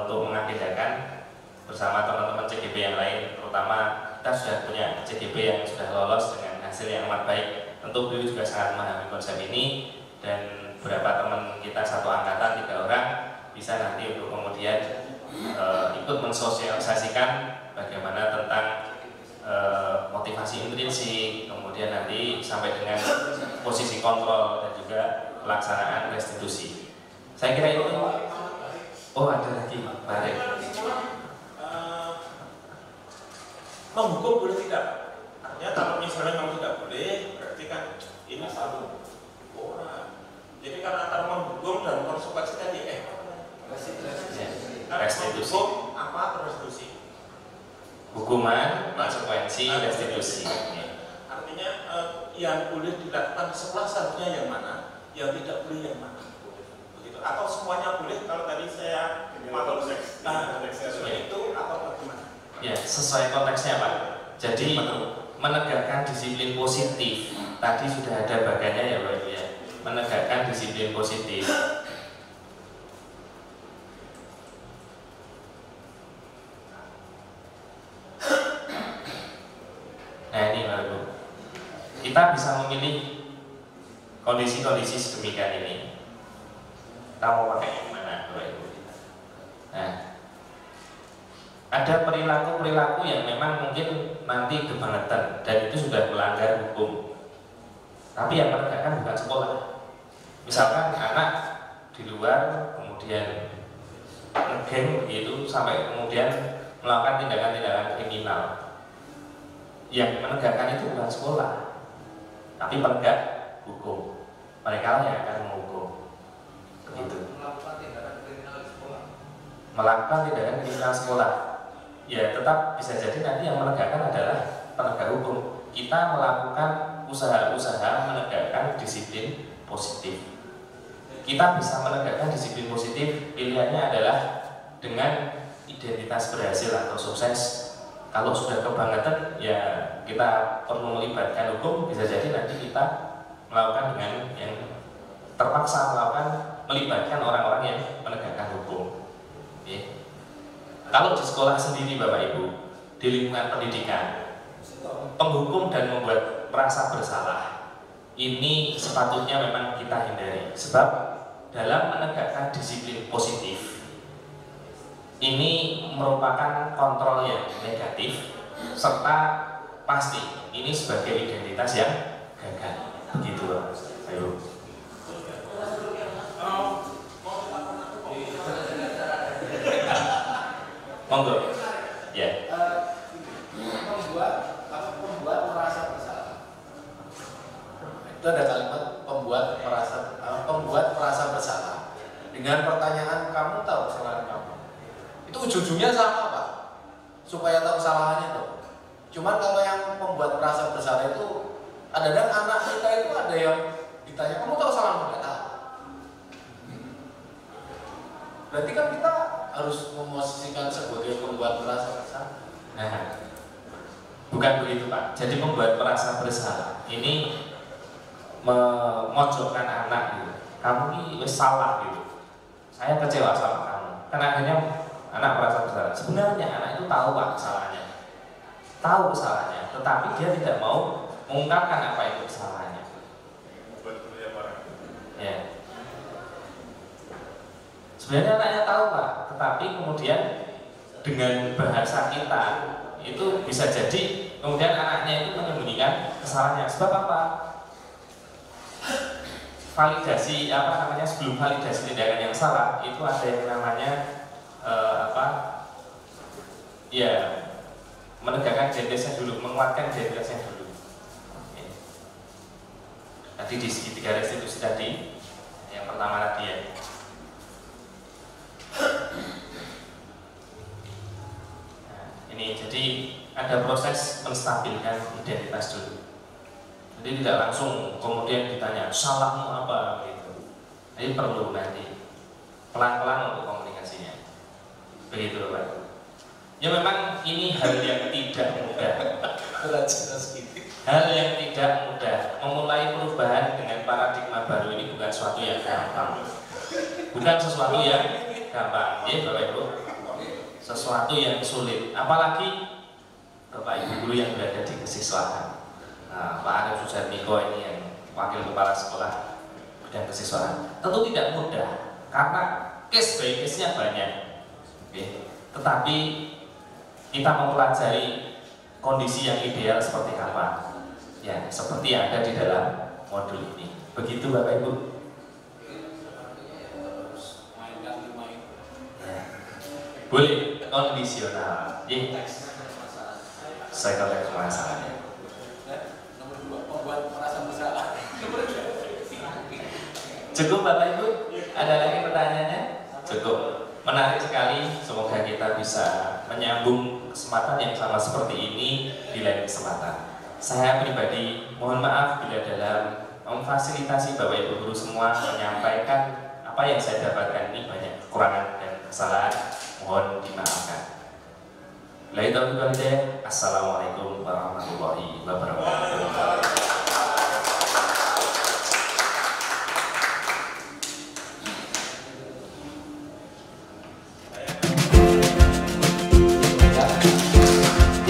untuk mengagendakan bersama teman-teman CGP yang lain, terutama kita sudah punya CGP yang sudah lolos dengan hasil yang amat baik. Tentu beliau juga sangat memahami konsep ini, dan beberapa teman kita satu angkatan 3 orang bisa nanti untuk kemudian ikut mensosialisasikan bagaimana tentang motivasi intrinsik, kemudian nanti sampai dengan posisi kontrol dan juga pelaksanaan restitusi. Saya kira itu. Oh, ada lagi Pak Arif. Menghukum boleh tidak? Artinya kalau misalnya memang tidak boleh, berarti kan ini satu orang. Jadi karena antara menghukum dan konsekuensi tadi restitusi. Hukum apa restitusi? Hukuman, konsekuensi, restitusi. Artinya yang boleh dilakukan setelah seharusnya yang mana, yang tidak boleh yang mana. Begitu. Atau semuanya boleh kalau tadi saya itu atau bagaimana? Ya, sesuai konteksnya Pak. Jadi menegakkan disiplin positif. Tadi sudah ada bagiannya ya Pak ya. Menegakkan disiplin positif. Nah ini Pak Ibu. Kita bisa memilih kondisi-kondisi sedemikian ini. Kita mau pakai yang mana Bapak Ibu? Nah, ada perilaku-perilaku yang memang mungkin nanti kebangetan dan itu sudah melanggar hukum. Tapi yang menegakkan bukan sekolah. Misalkan anak di luar kemudian ngegeng begitu sampai kemudian melakukan tindakan-tindakan kriminal. Yang menegakkan itu bukan sekolah, tapi penegak hukum. Mereka yang akan menghukum. Begitu. Melakukan tindakan kriminal sekolah. Ya tetap bisa jadi nanti yang menegakkan adalah penegak hukum. Kita melakukan usaha-usaha menegakkan disiplin positif. Kita bisa menegakkan disiplin positif, pilihannya adalah dengan identitas berhasil atau sukses. Kalau sudah kebangetan, ya kita perlu melibatkan hukum. Bisa jadi nanti kita melakukan dengan yang terpaksa melibatkan orang-orang yang menegakkan hukum. Oke. Kalau di sekolah sendiri Bapak Ibu, di lingkungan pendidikan, penghukum dan membuat merasa bersalah ini sepatutnya memang kita hindari. Sebab dalam menegakkan disiplin positif ini merupakan kontrol yang negatif serta pasti ini sebagai identitas yang gagal. Begitu Pak. Ayo. Monggo. Ya. Membuat merasa bersalah. Itu ada kalimat pembuat merasa bersalah dengan pertanyaan kamu tahu kesalahan kamu. Itu ujung-ujungnya sama Pak. Supaya tahu kesalahannya tuh. Cuman kalau yang membuat merasa bersalah itu kadang anak kita itu ada yang ditanya kamu tahu kesalahanmu nggak tahu. Berarti kan kita harus memosisikan sebagai pembuat merasa bersalah. Nah, bukan begitu Pak. Jadi membuat merasa bersalah ini memojokkan anak gitu. Kamu ini salah gitu. Saya kecewa sama kamu. Karena akhirnya anak merasa bersalah. Sebenarnya anak itu tahu Pak kesalahannya. Tahu kesalahannya, tetapi dia tidak mau mengungkapkan apa itu kesalahannya. Ya. Sebenarnya anaknya tahu Pak, tetapi kemudian dengan bahasa kita itu bisa jadi kemudian anaknya itu menyembunyikan kesalahannya. Sebab apa? Validasi sebelum validasi tindakan yang salah itu ada yang namanya menegakkan identitasnya dulu, menguatkan identitasnya dulu. Oke. Tadi di segitiga restitusi tadi yang pertama tadi ya. Nah, ini jadi ada proses menstabilkan identitas dulu. Jadi tidak langsung kemudian ditanya salahmu apa gitu. Jadi perlu nanti pelan-pelan untuk komunikasinya. Begitu Pak. Ya memang ini hal yang tidak mudah. Hal yang tidak mudah. Memulai perubahan dengan paradigma baru ini bukan sesuatu yang gampang. Bukan sesuatu yang gampang, ya Bapak Ibu. Sesuatu yang sulit. Apalagi Bapak Ibu guru yang berada di kesiswaan. Nah, Pak Arif Sujarmiko ini yang wakil kepala sekolah bidang kesiswaan. Tentu tidak mudah karena case by case-nya banyak. Oke. Tetapi kita mempelajari kondisi yang ideal seperti apa. Ya, seperti yang ada di dalam modul ini. Begitu Bapak Ibu. Ya. Boleh kondisional. Ya. Saya konteks masalahnya. Nomor 2, membuat merasa bersalah. Cukup Bapak Ibu? Ada lagi pertanyaannya? Cukup. Menarik sekali. Semoga kita bisa menyambung kesempatan yang sama seperti ini di lain kesempatan. Saya pribadi mohon maaf bila dalam memfasilitasi Bapak Ibu guru semua menyampaikan apa yang saya dapatkan ini banyak kekurangan dan kesalahan. Mohon dimaafkan. Assalamualaikum warahmatullahi wabarakatuh.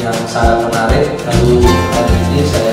Yang sangat menarik, lalu hari ini saya